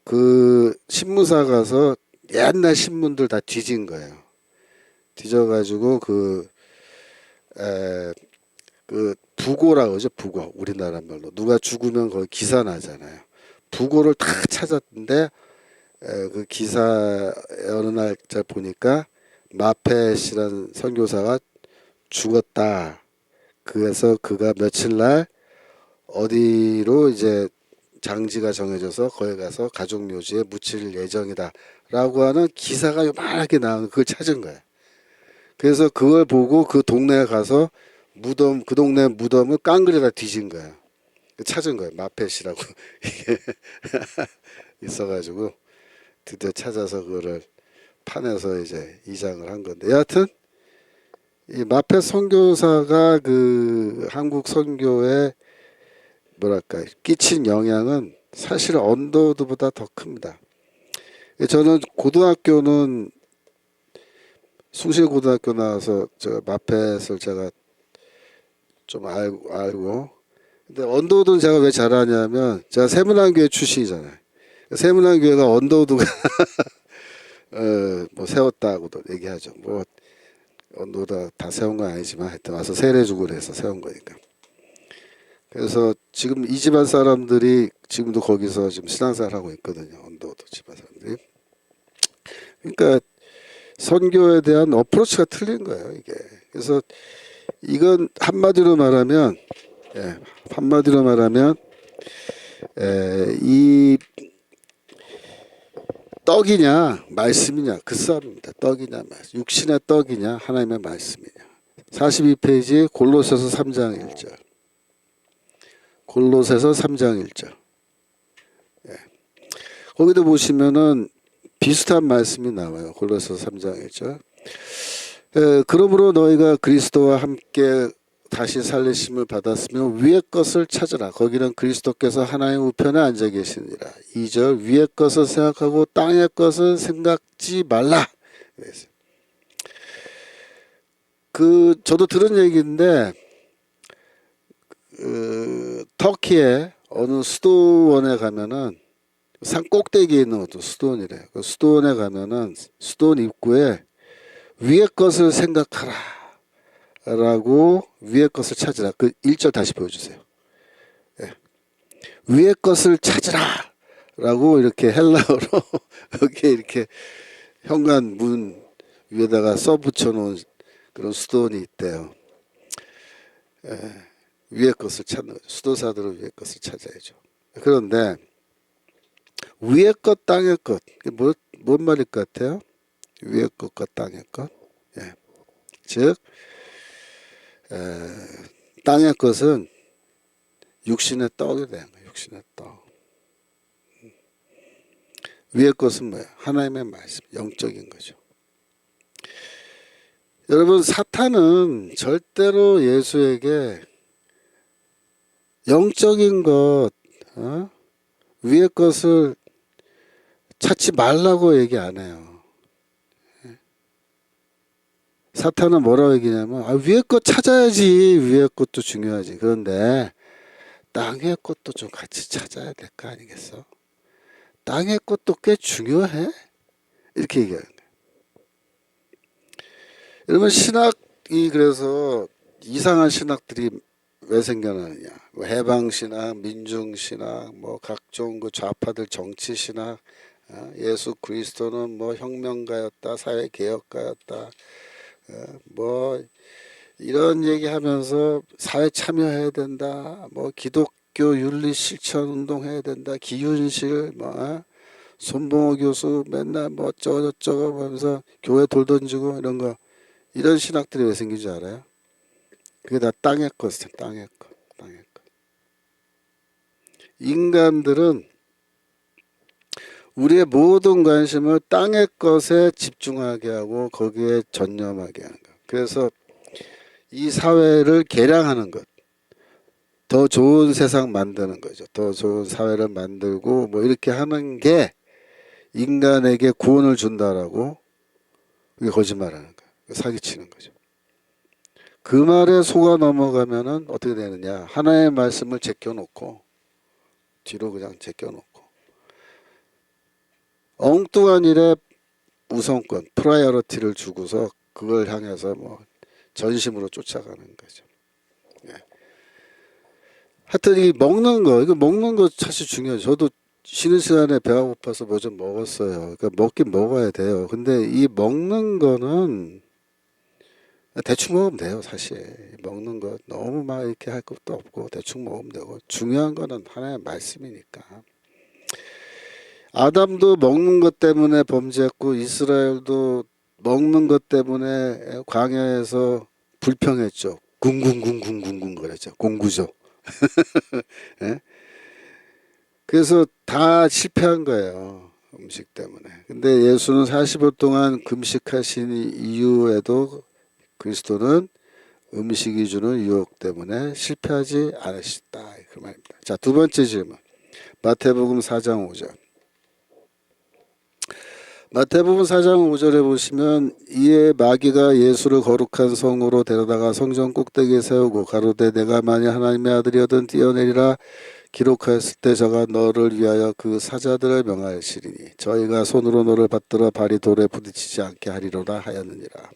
그 신문사 가서 옛날 신문들 다 뒤진 거예요. 뒤져가지고 그 부고라 그러죠. 부고. 우리나라 말로 누가 죽으면 거기 기사 나잖아요. 부고를 다 찾았는데 그 기사 어느 날 잘 보니까 마펫이라는 선교사가 죽었다. 그래서 그가 며칠 날 어디로 이제 장지가 정해져서 거기 가서 가족 묘지에 묻힐 예정이다 라고 하는 기사가 요만하게 나오는 그걸 찾은 거예요. 그래서 그걸 보고 그 동네에 가서 그 동네 무덤을 깡그리다 뒤진 거예요. 찾은 거예요. 마펫이라고 이게 있어가지고 드디어 찾아서 그거를 파내서 이제 이장을 한 건데, 여하튼 이 마펫 선교사가 그 한국 선교에 뭐랄까 끼친 영향은 사실 언더우드보다 더 큽니다. 저는 고등학교는 숭실고등학교 나와서 제가 마펫을 제가 좀 알고, 근데 언더우드는 제가 왜 잘하냐면 제가 세문안교회 출신이잖아요. 세문안교회가 언더우드가 뭐 세웠다고도 얘기하죠. 뭐 언더우드가 다 세운 건 아니지만 하여튼 와서 세례주고 그래서 세운 거니까. 그래서 지금 이 집안 사람들이 지금도 거기서 지금 신앙생활 하고 있거든요. 언더우드 집안 사람들이. 그러니까 선교에 대한 어프로치가 틀린 거예요, 이게. 그래서 이건 한마디로 말하면 이 떡이냐 말씀이냐 그 싸움입니다. 떡이냐 말씀, 육신의 떡이냐 하나님의 말씀이냐. 42페이지 골로새서 3장 1절. 골로새서 3장 1절. 거기도 보시면은 비슷한 말씀이 나와요. 골로새서 3장 1절. 그러므로 너희가 그리스도와 함께 다시 살리심을 받았으면 위의 것을 찾으라. 거기는 그리스도께서 하나님 우편에 앉아 계시니라. 2절 위의 것을 생각하고 땅의 것을 생각지 말라. 저도 들은 얘기인데 터키의 어느 수도원에 가면은 산 꼭대기에 있는 것도 수도원이래요. 그 수도원에 가면은 수도원 입구에 위의 것을 생각하라 라고 위의 것을 찾으라. 그 1절 다시 보여주세요. 위의 것을 찾으라 라고 이렇게 헬라어로 여기에 이렇게 현관문 위에다가 써붙여 놓은 그런 수도원이 있대요. 위의 것을 찾는 거죠. 수도사들은 위의 것을 찾아야죠. 그런데 위의 것 땅의 것 뭔 말일 것 같아요? 위의 것과 땅의 것. 즉 땅의 것은 육신의 떡이 되는 거예요. 육신의 떡. 위의 것은 뭐예요? 하나님의 말씀, 영적인 거죠. 여러분 사탄은 절대로 예수에게 영적인 것, 위의 것을 찾지 말라고 얘기 안 해요. 사탄은 뭐라고 얘기냐면 위의 것 찾아야지. 위의 것도 중요하지. 그런데 땅의 것도 좀 같이 찾아야 될 거 아니겠어? 땅의 것도 꽤 중요해? 이렇게 얘기하는 거예요. 여러분 신학이 그래서 이상한 신학들이 왜 생겨나느냐. 뭐 해방신학, 민중신학, 뭐 각종 그 좌파들 정치신학, 예수 그리스도는 뭐 혁명가였다, 사회개혁가였다, 뭐 이런 얘기하면서 사회 참여해야 된다, 뭐 기독교 윤리 실천 운동해야 된다, 기윤실, 뭐 손봉호 교수 맨날 뭐 어쩌고 저쩌고 하면서 교회 돌 던지고 이런 거, 이런 신학들이 왜 생긴 줄 알아요? 그게 다 땅의 것이죠. 땅의 것, 땅의 것. 인간들은 우리의 모든 관심을 땅의 것에 집중하게 하고 거기에 전념하게 하는 것. 그래서 이 사회를 개량하는 것, 더 좋은 세상 만드는 거죠. 더 좋은 사회를 만들고 뭐 이렇게 하는 게 인간에게 구원을 준다라고, 그게 거짓말하는 거예요. 사기치는 거죠. 그 말에 속아 넘어가면은 어떻게 되느냐. 하나의 말씀을 제껴놓고 뒤로 그냥 제껴놓고 엉뚱한 일에 우선권, 프라이어리티를 주고서 그걸 향해서 뭐 전심으로 쫓아가는 거죠. 하여튼 이 먹는 거, 이거 먹는 거 사실 중요해요. 저도 쉬는 시간에 배가 고파서 뭐 좀 먹었어요. 그러니까 먹긴 먹어야 돼요. 근데 이 먹는 거는 대충 먹으면 돼요. 사실 먹는 거 너무 막 이렇게 할 것도 없고 대충 먹으면 되고, 중요한 거는 하나의 말씀이니까. 아담도 먹는 것 때문에 범죄했고 이스라엘도 먹는 것 때문에 광야에서 불평했죠. 궁궁궁궁궁궁 거렸죠. 공구죠. 예? 그래서 다 실패한 거예요. 음식 때문에. 근데 예수는 40일 동안 금식하신 이후에도 그리스도는 음식이 주는 유혹 때문에 실패하지 않으셨다. 그 말입니다. 자, 두 번째 질문. 마태복음 4장 5절. 마태복음 4장 5절에 보시면 이에 마귀가 예수를 거룩한 성으로 데려다가 성전 꼭대기에 세우고 가로되 내가 만일 하나님의 아들이거든 뛰어내리라 기록하였을 때 저가 너를 위하여 그 사자들을 명하시리니 저희가 손으로 너를 받들어 발이 돌에 부딪히지 않게 하리로라 하였느니라.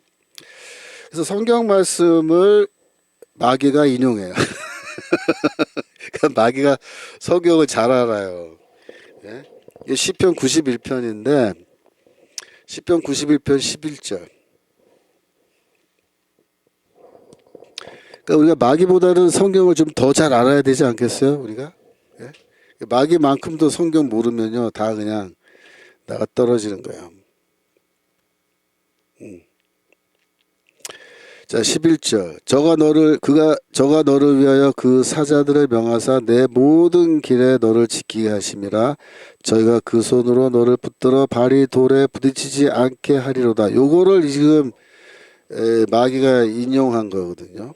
그래서 성경 말씀을 마귀가 인용해요. 그러니까 마귀가 성경을 잘 알아요. 이게 시편 91편인데 시편 91편 11절. 그러니까 우리가 마귀보다는 성경을 좀 더 잘 알아야 되지 않겠어요? 우리가? 예? 마귀만큼도 성경 모르면요 다 그냥 나가 떨어지는 거예요. 자 11절 저가 너를 위하여 그 사자들을 명하사 내 모든 길에 너를 지키게 하심이라. 저희가 그 손으로 너를 붙들어 발이 돌에 부딪히지 않게 하리로다. 요거를 지금 마귀가 인용한 거거든요.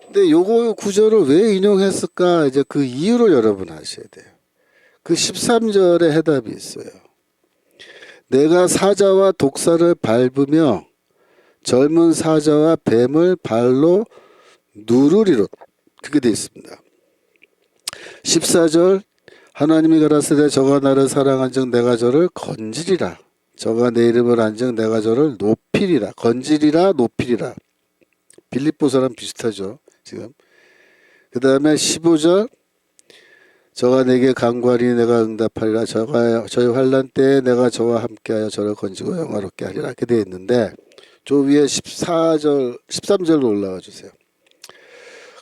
근데 요거 구절을 왜 인용했을까? 이제 그 이유를 여러분 아셔야 돼요. 그 13절에 해답이 있어요. 내가 사자와 독사를 밟으며 젊은 사자와 뱀을 발로 누르리로, 그렇게 되어 있습니다. 14절 하나님이 가라사대 저가 나를 사랑한즉 내가 저를 건지리라. 저가 내 이름을 안즉 내가 저를 높이리라. 건지리라 높이리라. 빌립보서랑 비슷하죠 지금. 그 다음에 15절 저가 내게 간구하니 내가 응답하리라. 저의 환난 때에 내가 저와 함께하여 저를 건지고 영화롭게 하리라. 이렇게 되어 있는데 저 위에 14절 13절로 올라와 주세요.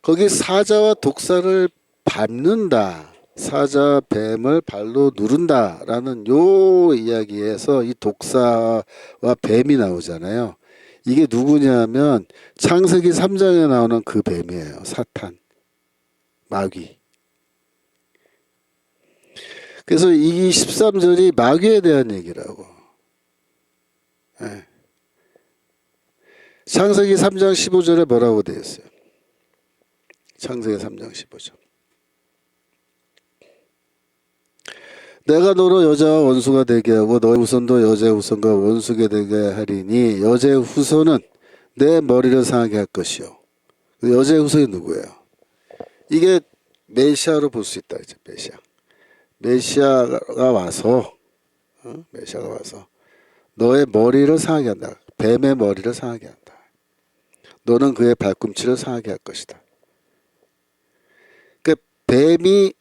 거기 사자와 독사를 밟는다, 사자 뱀을 발로 누른다 라는 요 이야기에서 이 독사와 뱀이 나오잖아요. 이게 누구냐면 창세기 3장에 나오는 그 뱀이에요. 사탄, 마귀. 그래서 이 13절이 마귀에 대한 얘기라고. 네. 창세기 3장 15절에 뭐라고 되어 있어요? 창세기 3장 15절. 내가 너로 여자와 원수가 되게 하고 너의 후손도 여자의 후손과 원수가 되게 하리니 여자의 후손은 내 머리를 상하게 할 것이요. 여자의 후손이 누구예요? 이게 메시아로 볼 수 있다. 이제 메시아가 와서 메시아가 와서 너의 머리를 상하게 한다. 뱀의 머리를 상하게 한다. 너는 그의 발꿈치를 상하게 할 것이다. 그러니까 뱀이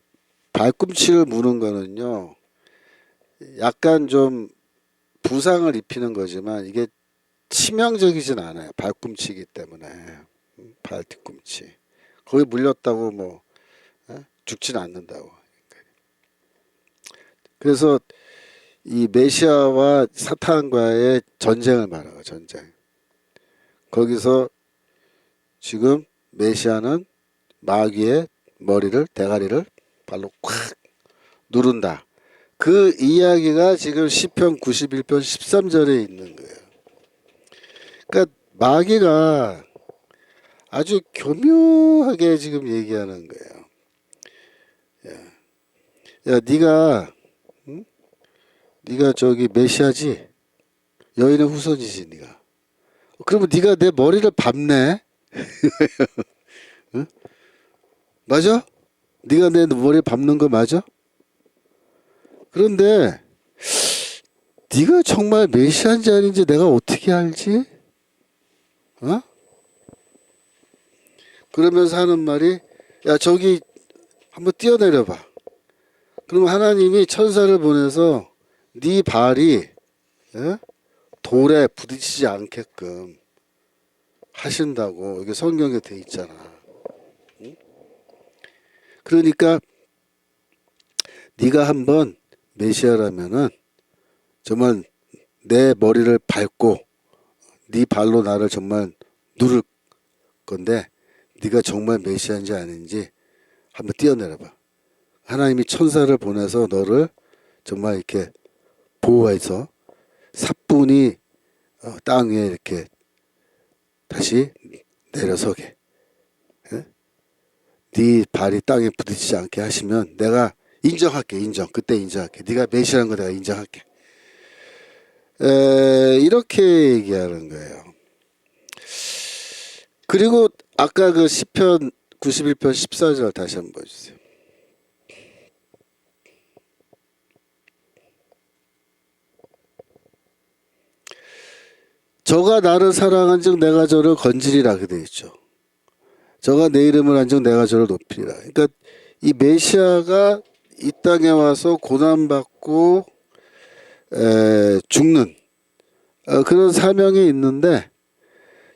발꿈치를 무는 거는요, 약간 좀 부상을 입히는 거지만 이게 치명적이진 않아요. 발꿈치이기 때문에. 발 뒤꿈치. 거기 물렸다고 뭐 죽진 않는다고. 그래서 이 메시아와 사탄과의 전쟁을 말하고, 전쟁. 거기서 지금 메시아는 마귀의 머리를, 대가리를 발로 콱 누른다. 그 이야기가 지금 시편 91편 13절에 있는 거예요. 그러니까 마귀가 아주 교묘하게 지금 얘기하는 거예요. 야, 네가 저기 메시아지? 여인의 후손이지, 네가. 그러면 네가 내 머리를 밟네? 응? 맞아? 네가 내 머리 밟는 거 맞아? 그런데 네가 정말 메시아인지 아닌지 내가 어떻게 알지? 어? 그러면서 하는 말이, 야 저기 한번 뛰어내려봐. 그럼 하나님이 천사를 보내서 네 발이 돌에 부딪히지 않게끔 하신다고 이게 성경에 돼 있잖아. 응? 그러니까 네가 한번 메시아라면은 정말 내 머리를 밟고 네 발로 나를 정말 누를 건데 네가 정말 메시아인지 아닌지 한번 뛰어내려봐. 하나님이 천사를 보내서 너를 정말 이렇게 보호해서 사뿐히 땅 위에 이렇게 다시 내려서게, 네 발이 땅에 부딪히지 않게 하시면 내가 인정할게. 그때 인정할게. 네가 메시아라는 거 내가 인정할게. 이렇게 얘기하는 거예요. 그리고 아까 그 시편 91편 14절 다시 한번 보여주세요. 저가 나를 사랑한즉 내가 저를 건지리라 그 돼 있죠. 저가 내 이름을 안즉 내가 저를 높이리라. 그러니까 이 메시아가 이 땅에 와서 고난받고 죽는 그런 사명이 있는데,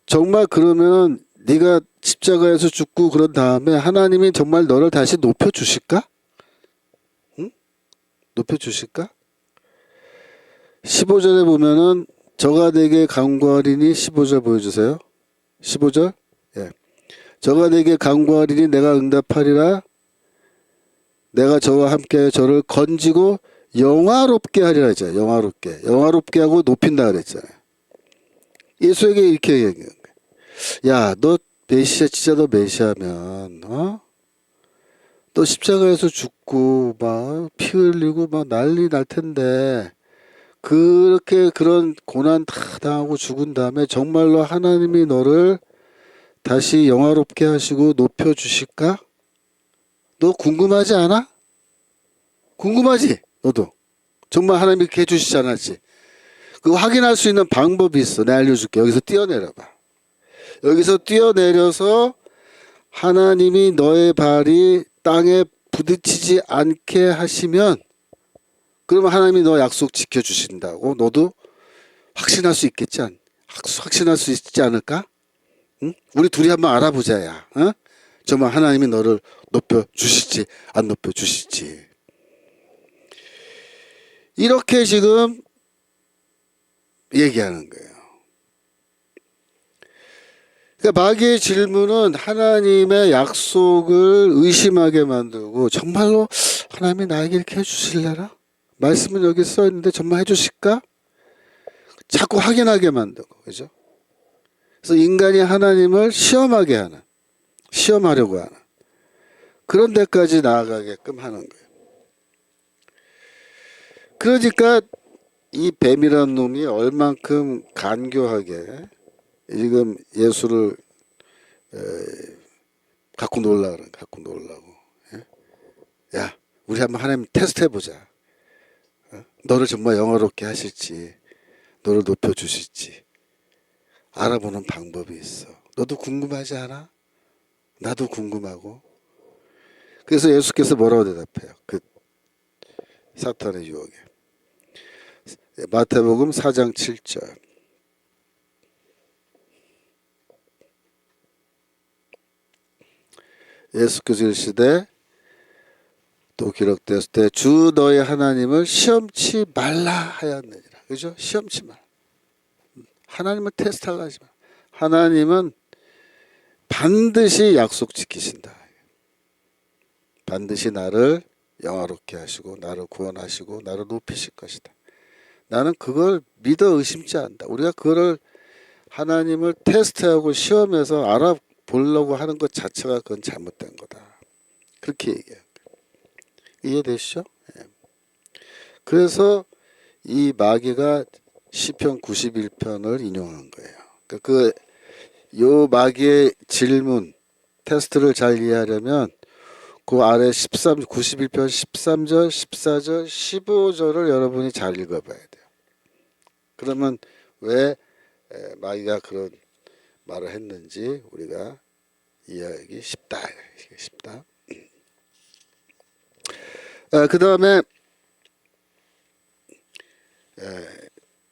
정말 그러면 네가 십자가에서 죽고 그런 다음에 하나님이 정말 너를 다시 높여 주실까? 높여주실까? 15절에 보면은 저가 내게 간구하리니 15절 보여주세요. 15절. 예. 저가 내게 간구하리니 내가 응답하리라. 내가 저와 함께 저를 건지고 영화롭게 하리라 했잖아요. 영화롭게 하고 높인다 그랬잖아요. 예수에게 이렇게 얘기한 거예요. 야, 너 메시아, 진짜 너 메시아면 너 십자가에서 죽고 막 피 흘리고 막 난리 날 텐데 그렇게 그런 고난 다 당하고 죽은 다음에 정말로 하나님이 너를 다시 영화롭게 하시고 높여 주실까? 너 궁금하지 않아? 궁금하지? 너도 정말 하나님이 이렇게 해주시지 않았지? 그거 확인할 수 있는 방법이 있어. 내가 알려줄게. 여기서 뛰어내려봐. 여기서 뛰어내려서 하나님이 너의 발이 땅에 부딪히지 않게 하시면 그러면 하나님이 너 약속 지켜주신다고 너도 확신할 수 있겠지? 확신할 수 있지 않을까? 응? 우리 둘이 한번 알아보자, 야. 어? 정말 하나님이 너를 높여주실지 안 높여주실지. 이렇게 지금 얘기하는 거예요. 그러니까 마귀의 질문은 하나님의 약속을 의심하게 만들고 정말로 하나님이 나에게 이렇게 해주실래나? 말씀은 여기 써 있는데 정말 해주실까? 자꾸 확인하게 만들고, 그죠? 그래서 인간이 하나님을 시험하려고 하는 그런 데까지 나아가게끔 하는 거예요. 그러니까 이 뱀이라는 놈이 얼만큼 간교하게 지금 예수를 갖고 놀라고. 예? 야, 우리 한번 하나님 테스트 해보자. 너를 정말 영화롭게 하실지, 너를 높여주실지 알아보는 방법이 있어. 너도 궁금하지 않아? 나도 궁금하고. 그래서 예수께서 뭐라고 대답해요? 그 사탄의 유혹에. 마태복음 4장 7절. 예수께서 이르시되 또 기록되었을 때 주 너의 하나님을 시험치 말라 하였느니라. 그죠? 시험치 말. 하나님을 테스트하려 하지 마. 하나님은 반드시 약속 지키신다. 반드시 나를 영화롭게 하시고 나를 구원하시고 나를 높이실 것이다. 나는 그걸 믿어 의심치 않는다. 우리가 그거를 하나님을 테스트하고 시험해서 알아보려고 하는 것 자체가 그건 잘못된 거다. 그렇게 얘기해요. 이해되시죠? 예. 그래서 이 마귀가 시편 91편을 인용한 거예요. 그러니까 요 마귀의 질문, 테스트를 잘 이해하려면 그 아래 91편 13절, 14절, 15절을 여러분이 잘 읽어봐야 돼요. 그러면 왜 마귀가 그런 말을 했는지 우리가 이해하기 쉽다. 그 다음에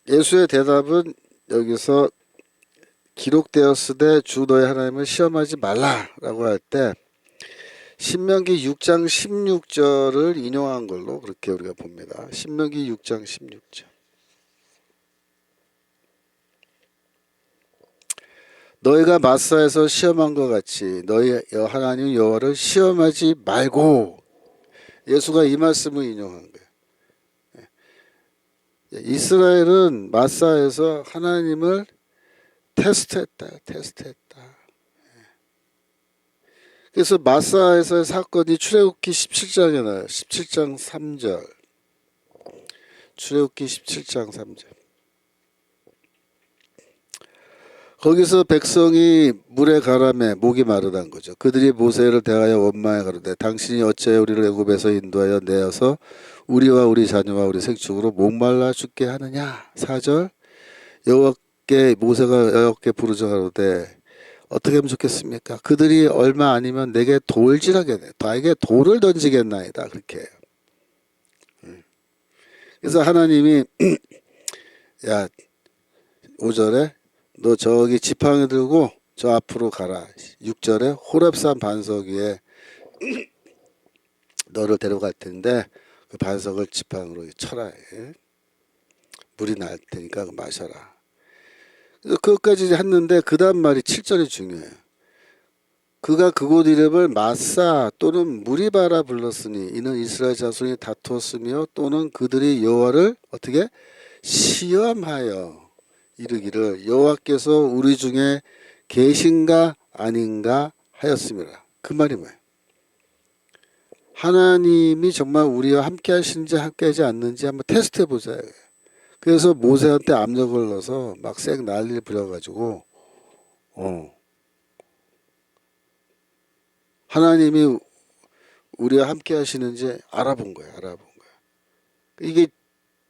예수의 대답은 여기서 기록되었으되 주 너의 하나님을 시험하지 말라라고 할 때 신명기 6장 16절을 인용한 걸로 그렇게 우리가 봅니다. 신명기 6장 16절. 너희가 마사에서 시험한 것 같이 너희 하나님 여호와를 시험하지 말고. 예수가 이 말씀을 인용한 거예요. 이스라엘은 마사에서 하나님을 테스트했다. 그래서 마사에서의 사건이 출애굽기 17장에 나와요. 17장 3절. 출애굽기 17장 3절. 거기서 백성이 물에 가라매 목이 마르다는 거죠. 그들이 모세를 대하여 원망해 가로되 당신이 어찌하여 우리를 애굽에서 인도하여 내어서 우리와 우리 자녀와 우리 생축으로 목말라 죽게 하느냐. 4절. 여호와께 모세가 여호와께 부르짖어 가로되 어떻게 하면 좋겠습니까? 그들이 얼마 아니면 내게 돌질하겠네. 나에게 돌을 던지겠나이다. 그렇게 해요. 그래서 하나님이 야 5절에 너 저기 지팡이 들고 저 앞으로 가라. 6절에 호렙산 반석 위에 너를 데려갈 텐데 그 반석을 지팡이로 쳐라. 예? 물이 날 테니까 그거 마셔라. 그래서 그것까지 했는데 그 다음 말이 7절이 중요해요. 그가 그곳 이름을 마사 또는 무리바라 불렀으니 이는 이스라엘 자손이 다투었으며 또는 그들이 여호와를 어떻게 시험하여 이르기를 여호와께서 우리 중에 계신가 아닌가 하였습니다. 그 말이 뭐예요? 하나님이 정말 우리와 함께 하시는지 함께 하지 않는지 한번 테스트해 보자. 그래서 모세한테 압력을 넣어서 막 쌩 난리를 부려가지고 하나님이 우리와 함께 하시는지 알아본 거야. 이게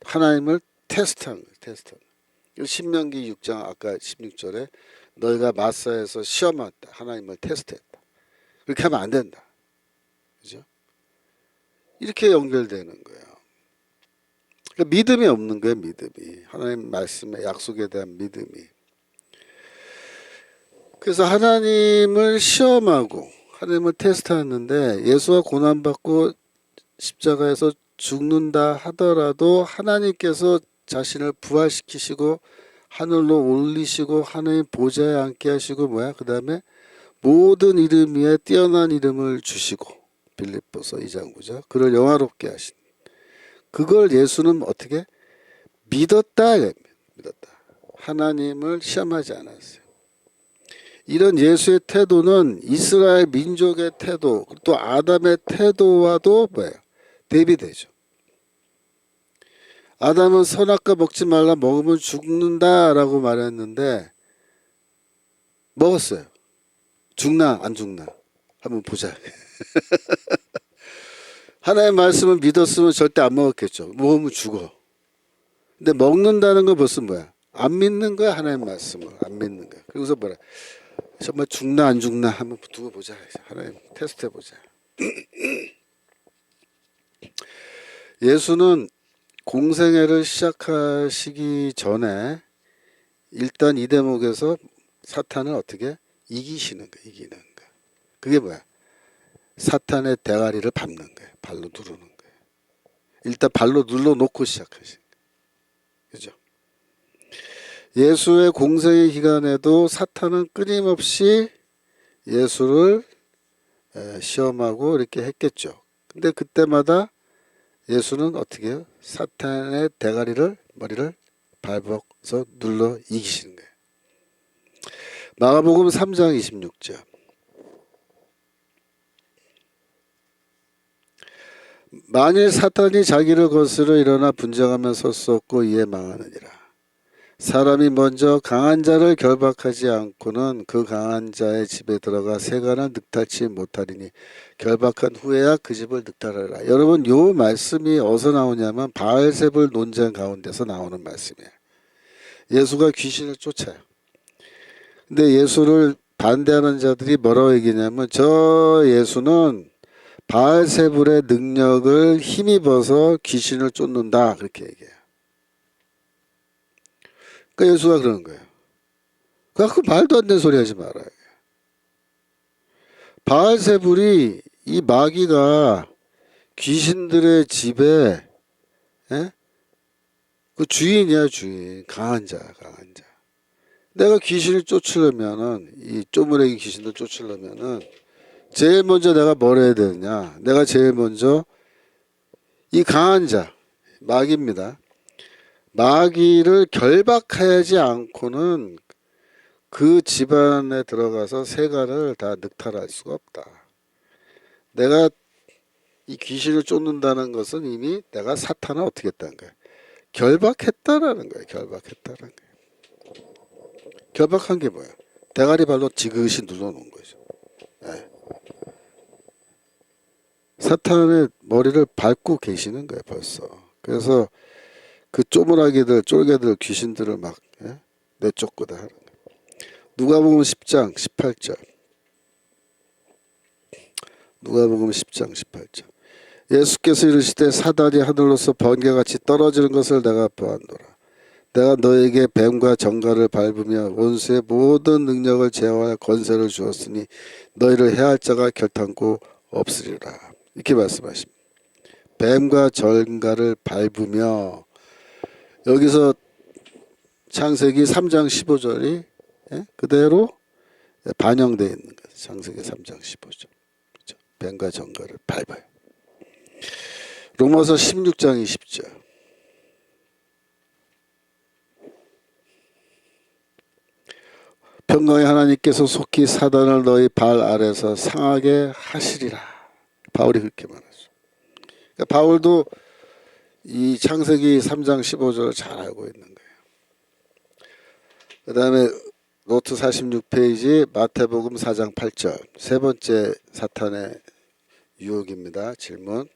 하나님을 테스트한 거예요. 테스트한 거예요. 신명기 6장 아까 16절에 너희가 마사에서 시험했다. 하나님을 테스트했다. 그렇게 하면 안 된다. 그죠? 이렇게 연결되는 거예요. 그러니까 믿음이 없는 거예요. 믿음이. 하나님 말씀의 약속에 대한 믿음이. 그래서 하나님을 시험하고 하나님을 테스트하는데 예수가 고난받고 십자가에서 죽는다 하더라도 하나님께서 자신을 부활시키시고 하늘로 올리시고 하나님 보좌에 앉게 하시고 그 다음에 모든 이름 위에 뛰어난 이름을 주시고 빌립보서 2장 9절 그를 영화롭게 하신 그걸 예수는 어떻게 믿었다. 하나님을 시험하지 않았어요. 이런 예수의 태도는 이스라엘 민족의 태도 또 아담의 태도와도 대비되죠. 아담은 선악과 먹지 말라 먹으면 죽는다라고 말했는데 먹었어요. 죽나 안 죽나 한번 보자. 하나님의 말씀을 믿었으면 절대 안 먹었겠죠. 먹으면 죽어. 근데 먹는다는 건 벌써 안 믿는 거야. 하나님의 말씀을 안 믿는 거야. 그래서 정말 죽나 안 죽나 한번 두고 보자. 하나님 테스트 해보자. 예수는 공생애를 시작하시기 전에 일단 이 대목에서 사탄을 어떻게 이기시는 거야. 이기는 거야. 그게 사탄의 대가리를 밟는 거예요. 발로 누르는 거예요. 일단 발로 눌러놓고 시작하신 거예요. 그죠? 예수의 공생의 기간에도 사탄은 끊임없이 예수를 시험하고 이렇게 했겠죠. 근데 그때마다 예수는 어떻게 해요? 사탄의 머리를 밟아서 눌러 이기시는 거예요. 마가복음 3장 26절 만일 사탄이 자기를 거스러 일어나 분쟁하며 설 수 없고 이에 망하느니라. 사람이 먼저 강한 자를 결박하지 않고는 그 강한 자의 집에 들어가 세간을 늑탈치 못하리니 결박한 후에야 그 집을 늑탈하리라. 여러분 요 말씀이 어디서 나오냐면 바알세불 논쟁 가운데서 나오는 말씀이에요. 예수가 귀신을 쫓아요. 근데 예수를 반대하는 자들이 뭐라고 얘기냐면 저 예수는 바알세불의 능력을 힘입어서 귀신을 쫓는다 그렇게 얘기해요. 그러니까 예수가 그러는 거예요. 그 말도 안 되는 소리 하지 말아요. 바알세불이 이 마귀가 귀신들의 집에 그 주인이야 주인. 강한 자. 내가 귀신을 쫓으려면은 이 쪼무레기 귀신을 쫓으려면은 제일 먼저 내가 뭘 해야 되느냐. 내가 제일 먼저 이 강한 자 마귀입니다. 마귀를 결박하지 않고는 그 집안에 들어가서 세간을 다 늑탈할 수가 없다. 내가 이 귀신을 쫓는다는 것은 이미 내가 사탄을 어떻게 했다는 거야. 결박했다라는 거야. 결박한 게 뭐야? 대가리 발로 지그시 눌러놓은 거죠. 네. 사탄의 머리를 밟고 계시는 거예요. 벌써. 그래서 그 쪼무라기들, 쫄개들, 귀신들을 막 내쫓고다 하는 거예요. 누가복음 10장 18절. 누가복음 10장 18절. 예수께서 이르시되 사단이 하늘로서 번개같이 떨어지는 것을 내가 보았노라. 내가 너에게 뱀과 정갈을 밟으며 원수의 모든 능력을 제어할 권세를 주었으니 너희를 해할 자가 결탄코 없으리라. 이렇게 말씀하십니다. 뱀과 전갈을 밟으며, 여기서 창세기 3장 15절이 그대로 반영되어 있는 거예요. 창세기 3장 15절. 그렇죠? 뱀과 전갈을 밟아요. 로마서 16장 20절. 평강의 하나님께서 속히 사단을 너희 발 아래서 상하게 하시리라. 바울이 그렇게 말하죠. 그러니까 바울도 이 창세기 3장 15절을 잘 알고 있는 거예요. 그 다음에 노트 46페이지 마태복음 4장 8절. 세 번째 사탄의 유혹입니다. 질문.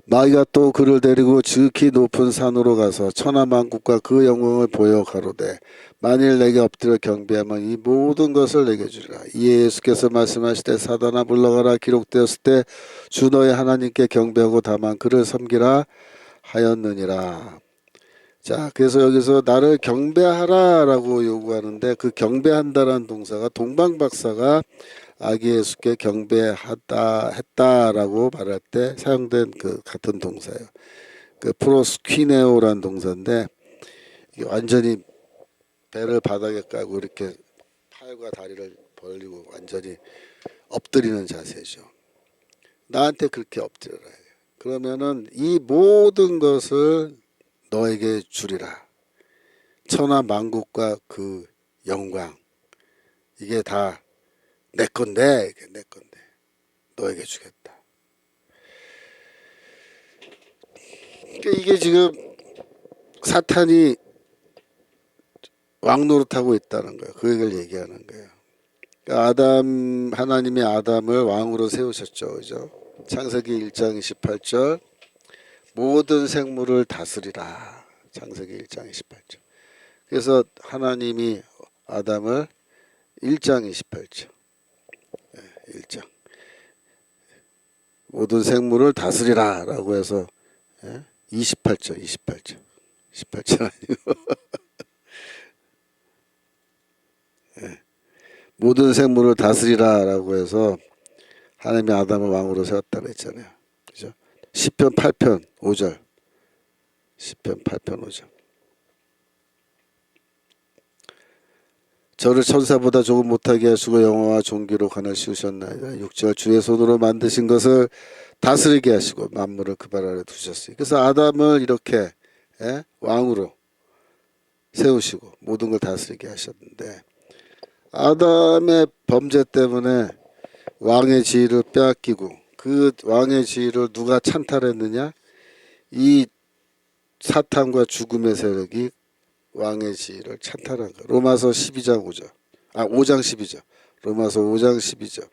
마귀가 또 그를 데리고 지극히 높은 산으로 가서 천하만국과 그 영광을 보여 가로되 만일 내게 엎드려 경배하면 이 모든 것을 내게 주리라. 이에 예수께서 말씀하시되 사단아 물러가라. 기록되었을 때 주 너의 하나님께 경배하고 다만 그를 섬기라 하였느니라. 자, 그래서 여기서 나를 경배하라 라고 요구하는데, 그 경배한다라는 동사가 동방박사가 아기 예수께 했다라고 말할 때 사용된 그 같은 동사예요. 그 프로스퀴네오라는 동사인데, 이게 완전히 배를 바닥에 깔고 이렇게 팔과 다리를 벌리고 완전히 엎드리는 자세죠. 나한테 그렇게 엎드려라. 그러면은 이 모든 것을 너에게 주리라. 천하 만국과 그 영광, 이게 다 내 건데, 내 건데 너에게 주겠다. 그러니까 이게 지금 사탄이 왕노릇하고 있다는 거예요. 그 얘기를 얘기하는 거예요. 그러니까 하나님이 아담을 왕으로 세우셨죠, 그죠? 창세기 1장 28절. 모든 생물을 다스리라. 창세기 1장 28절. 그래서 하나님이 아담을 1장 28절. 1장. 모든 생물을 다스리라 라고 해서 28절. 28절 아니고 모든 생물을 다스리라 라고 해서 하나님이 아담을 왕으로 세웠다고 했잖아요. 그죠? 시편 8편 5절. 시편 8편 5절. 저를 천사보다 조금 못하게 하시고 영화와 존귀로 관을 씌우셨나이다. 6절. 주의 손으로 만드신 것을 다스리게 하시고 만물을 그 발 아래 두셨으니. 그래서 아담을 이렇게 왕으로 세우시고 모든 걸 다스리게 하셨는데, 아담의 범죄 때문에 왕의 지위를 빼앗기고, 그 왕의 지위를 누가 찬탈했느냐? 이 사탄과 죽음의 세력이 왕의 지위를 찬탈한 거. 로마서 12장 5절. 5장 12절. 로마서 5장 12절.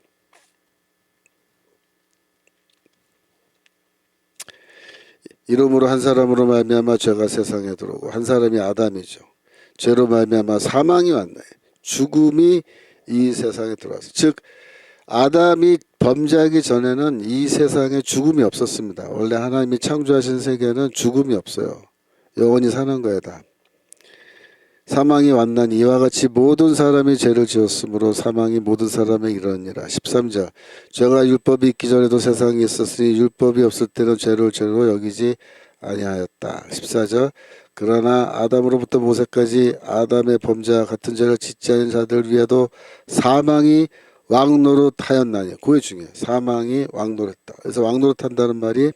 이러므로 한 사람으로 말미암아 죄가 세상에 들어오고, 한 사람이 아담이죠. 죄로 말미암아 사망이 왔나요? 죽음이 이 세상에 들어왔어요. 즉 아담이 범죄하기 전에는 이 세상에 죽음이 없었습니다. 원래 하나님이 창조하신 세계는 죽음이 없어요. 영원히 사는 거예요 다. 사망이 왔나니 이와 같이 모든 사람이 죄를 지었으므로 사망이 모든 사람에 이르니라. 13절. 죄가 율법이 있기 전에도 세상에 있었으니 율법이 없을 때는 죄를 죄로 여기지 아니하였다. 14절. 그러나 아담으로부터 모세까지 아담의 범죄와 같은 죄를 짓지 않은 자들 위에도 사망이 왕노릇하였나니. 그게 중요해요. 사망이 왕노릇했다. 그래서 왕노릇한다는 말이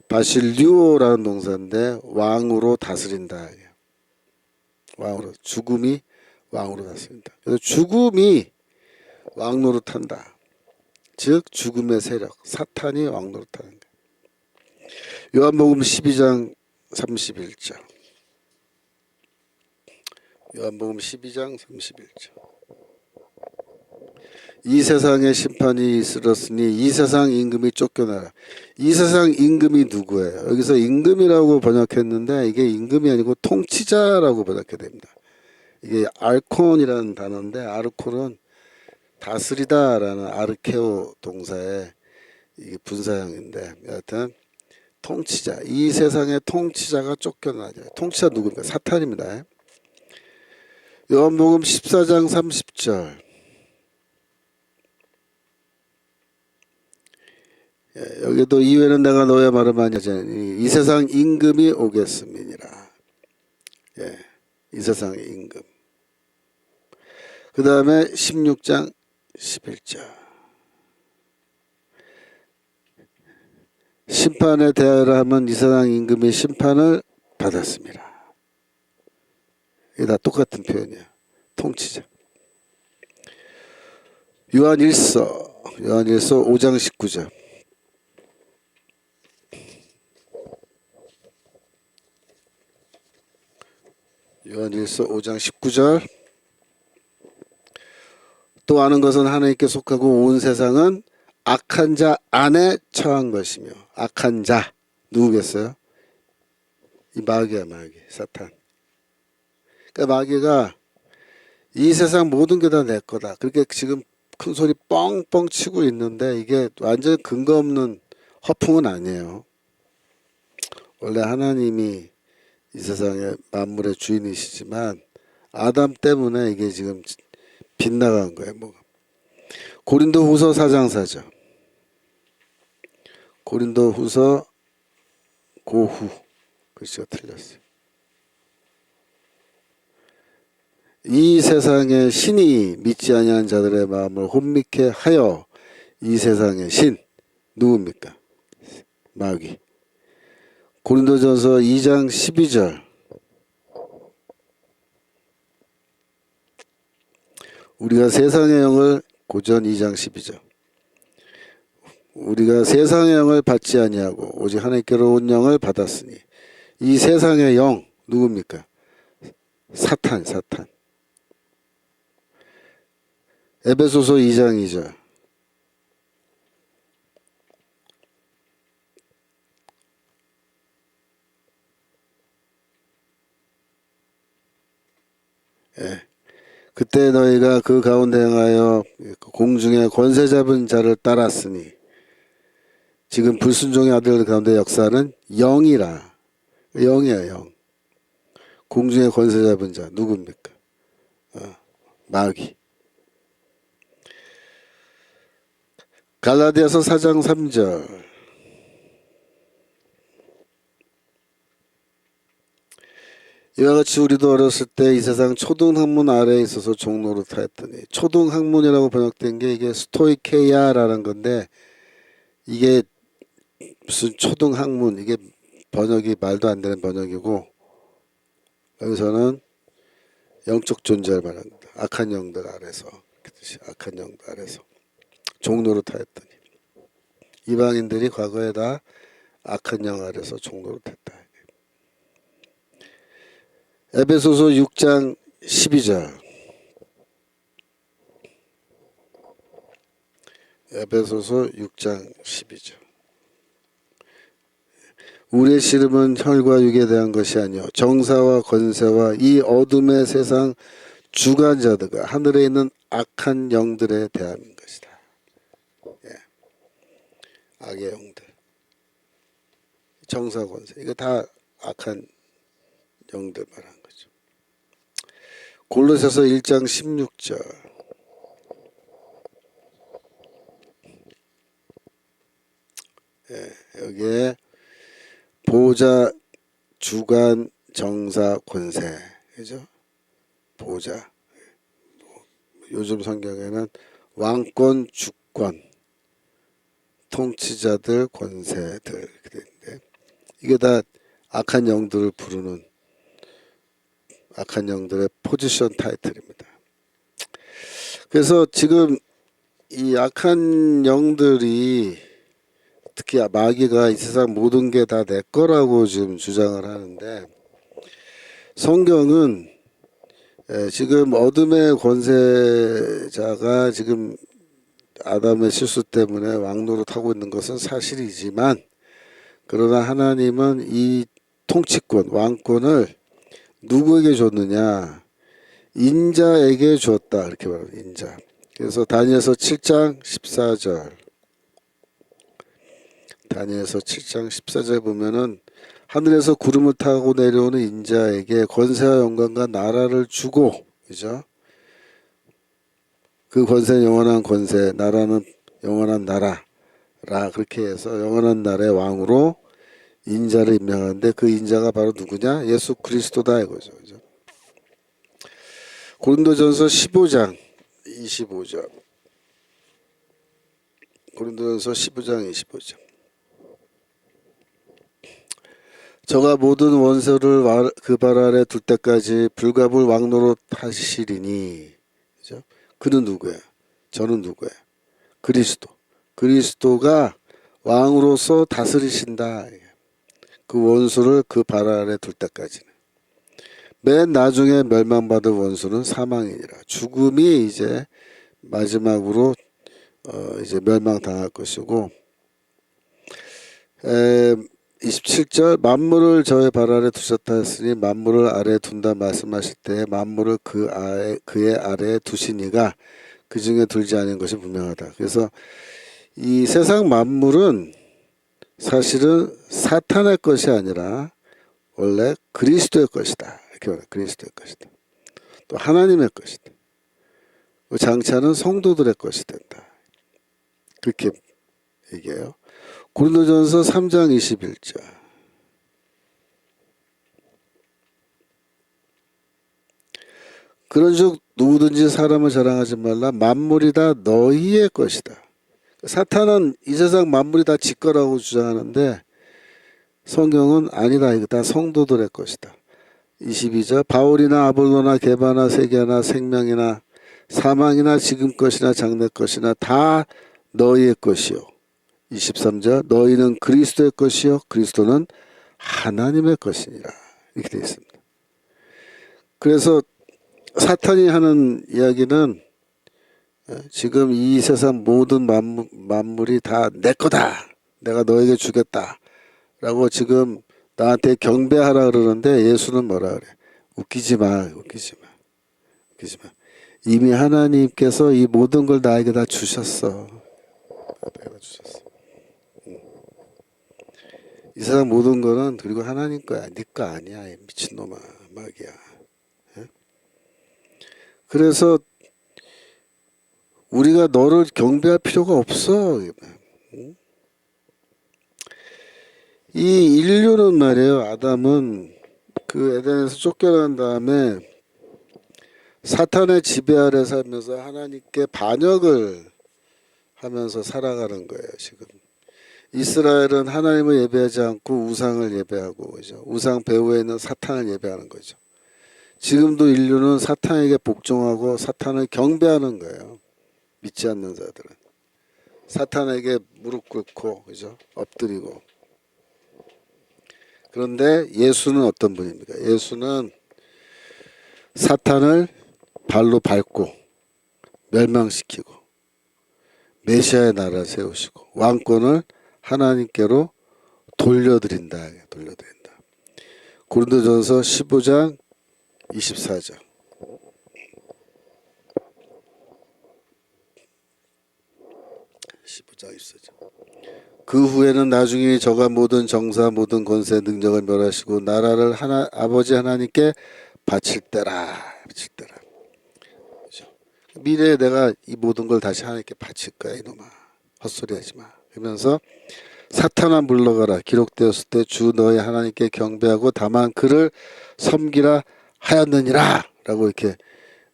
바실류오라는 동사인데 왕으로 다스린다. 왕으로, 죽음이 왕으로 다스린다. 그래서 죽음이 왕노릇한다. 즉 죽음의 세력, 사탄이 왕노릇하는 거예요. 요한복음 12장 31절. 요한복음 12장 31절. 이 세상에 심판이 있으렀으니 이 세상 임금이 쫓겨나라. 이 세상 임금이 누구예요? 여기서 임금이라고 번역했는데 이게 임금이 아니고 통치자라고 번역해야 됩니다. 이게 알콘이라는 단어인데, 아르콘은 다스리다라는 아르케오 동사의 이게 분사형인데, 여하튼 통치자, 이 세상의 통치자가 쫓겨나죠. 통치자 누구입니까? 사탄입니다. 요한복음 14장 30절. 여기도 이후에는 내가 너의 말을 많이 하자니 이 세상 임금이 오겠음이니라. 예, 이 세상의 임금. 그 다음에 16장 11절. 심판에 대하여라 하면 이 세상 임금이 심판을 받았습니다. 이게 다 똑같은 표현이야. 통치자. 요한일서 5장 19절. 요한일서 5장 19절. 또 아는 것은 하나님께 속하고 온 세상은 악한 자 안에 처한 것이며. 악한 자 누구겠어요? 이 마귀야, 마귀, 사탄. 그러니까 마귀가 이 세상 모든 게 다 내 거다. 그렇게 지금 큰 소리 뻥뻥 치고 있는데 이게 완전 근거 없는 허풍은 아니에요. 원래 하나님이 이 세상의 만물의 주인이시지만 아담 때문에 이게 지금 빗나간 거예요. 뭐. 고린도후서 4장 4절. 고린도후서 고후 글씨가 틀렸어요. 이 세상의 신이 믿지 아니한 자들의 마음을 혼미케 하여 이 세상의 신 누굽니까? 마귀. 고린도전서 2장 12절. 우리가 세상의 영을 고전 2장 12절. 우리가 세상의 영을 받지 아니하고 오직 하나님께로 온 영을 받았으니 이 세상의 영 누굽니까? 사탄. 에베소서 2장 2절. 예. 그때 너희가 그 가운데 행하여 공중의 권세 잡은 자를 따랐으니 지금 불순종의 아들 가운데 역사는 영이라. 영이야, 영. 공중의 권세 잡은 자 누굽니까? 마귀. 갈라디아서 4장 3절. 이와 같이 우리도 어렸을 때 이 세상 초등학문 아래에 있어서 종노릇하였더니, 초등학문이라고 번역된 게 이게 스토이케이아라는 건데 이게 무슨 초등학문, 이게 번역이 말도 안 되는 번역이고, 여기서는 영적 존재를 말합니다. 악한 영들 아래서, 그 뜻이 악한 영들 아래서 종노릇하였더니, 이방인들이 과거에 다 악한 영 아래서 종노릇했다. 에베소서 6장 12절. 에베소서 6장 12절. 우리의 씨름은 혈과 육에 대한 것이 아니요 정사와 권세와 이 어둠의 세상 주관자들과 하늘에 있는 악한 영들에 대한 것이다. 예. 악의 영들, 정사, 권세, 이거 다 악한 영들 말하는 거죠. 골로새서 1장 16절. 예, 여기에 보좌, 주관, 정사, 권세, 그죠? 보좌. 요즘 성경에는 왕권, 주권, 통치자들, 권세들 이렇게 되는데 이게 다 악한 영들을 부르는 악한 영들의 포지션 타이틀입니다. 그래서 지금 이 악한 영들이 특히 마귀가 이 세상 모든 게 다 내 거라고 지금 주장을 하는데, 성경은 지금 어둠의 권세자가 지금 아담의 실수 때문에 왕노릇하고 있는 것은 사실이지만, 그러나 하나님은 이 통치권, 왕권을 누구에게 줬느냐? 인자에게 줬다. 이렇게 말합니다. 인자. 그래서 다니엘서 7장 14절. 다니엘서 7장 14절 보면은 하늘에서 구름을 타고 내려오는 인자에게 권세와 영광과 나라를 주고, 그죠? 그 권세는 영원한 권세, 나라는 영원한 나라를 그렇게 해서 영원한 날의 왕으로 인자를 임명하는데 그 인자가 바로 누구냐? 예수 그리스도다 이거죠. 그죠? 고린도전서 15장 25절. 고린도전서 15장 25절. 저가 모든 원수를 그 발 아래 둘 때까지 불가불 왕노릇 하시리니. 그죠? 그는 누구야? 저는 누구야? 그리스도. 그리스도가 왕으로서 다스리신다. 그 원수를 그 발 아래 둘 때까지는. 맨 나중에 멸망받을 원수는 사망이니라. 죽음이 이제 마지막으로 이제 멸망당할 것이고, 27절 만물을 저의 발 아래 두셨다 했으니 만물을 아래에 둔다 말씀하실 때 만물을 그의 아래에 두시니가 그 중에 들지 않은 것이 분명하다. 그래서 이 세상 만물은 사실은 사탄의 것이 아니라 원래 그리스도의 것이다. 이렇게 말해요. 그리스도의 것이다. 또 하나님의 것이다. 장차는 성도들의 것이 된다. 그렇게 얘기해요. 고린도전서 3장 21절. 그런즉 누구든지 사람을 자랑하지 말라. 만물이 다 너희의 것이다. 사탄은 이 세상 만물이 다 지 거라고 주장하는데 성경은 아니다. 이거 다 성도들의 것이다. 22절. 바울이나 아볼로나 게바나 세계나 생명이나 사망이나 지금 것이나 장래 것이나 다 너희의 것이요. 23절. 너희는 그리스도의 것이요 그리스도는 하나님의 것이니라. 이렇게 되어 있습니다. 그래서 사탄이 하는 이야기는 지금 이 세상 모든 만물이 다 내 거다. 내가 너에게 주겠다. 라고 지금 나한테 경배하라 그러는데 예수는 뭐라 그래? 웃기지 마. 웃기지 마. 웃기지 마. 이미 하나님께서 이 모든 걸 나에게 다 주셨어. 나에게 주셨어. 이 세상 모든 거는 그리고 하나님 거야. 네 거 아니야. 미친놈아. 마귀야. 그래서 우리가 너를 경배할 필요가 없어. 이 인류는 말이에요. 아담은 그 에덴에서 쫓겨난 다음에 사탄의 지배 아래 살면서 하나님께 반역을 하면서 살아가는 거예요. 지금 이스라엘은 하나님을 예배하지 않고 우상을 예배하고, 그죠? 우상 배후에 있는 사탄을 예배하는 거죠. 지금도 인류는 사탄에게 복종하고 사탄을 경배하는 거예요. 믿지 않는 자들은 사탄에게 무릎 꿇고, 그죠? 엎드리고. 그런데 예수는 어떤 분입니까? 예수는 사탄을 발로 밟고 멸망시키고 메시아의 나라를 세우시고 왕권을 하나님께로 돌려드린다. 고린도전서 15장 24절. 그 후에는 나중에 저가 모든 정사 모든 권세 능력을 멸하시고 나라를 아버지 하나님께 바칠 때라. 그렇죠? 미래에 내가 이 모든 걸 다시 하나님께 바칠 거야 이놈아. 헛소리하지 마. 그러면서 사탄아 물러가라. 기록되었을 때 주 너의 하나님께 경배하고 다만 그를 섬기라 하였느니라. 라고 이렇게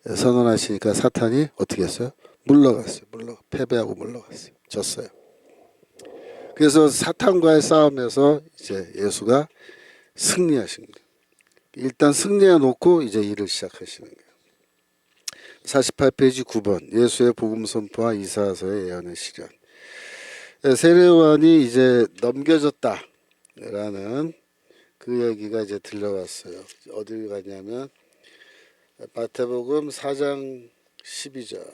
선언하시니까 사탄이 어떻게 했어요? 물러갔어요. 패배하고 물러갔어요. 졌어요. 그래서 사탄과의 싸움에서 이제 예수가 승리하신 거예요. 일단 승리해 놓고 이제 일을 시작하시는 거예요. 48페이지 9번. 예수의 복음 선포와 이사야서의 예언의 실현. 세례요한이 이제 넘겨졌다라는 그 얘기가 이제 들려왔어요. 어딜 가냐면 마태복음 4장 12절.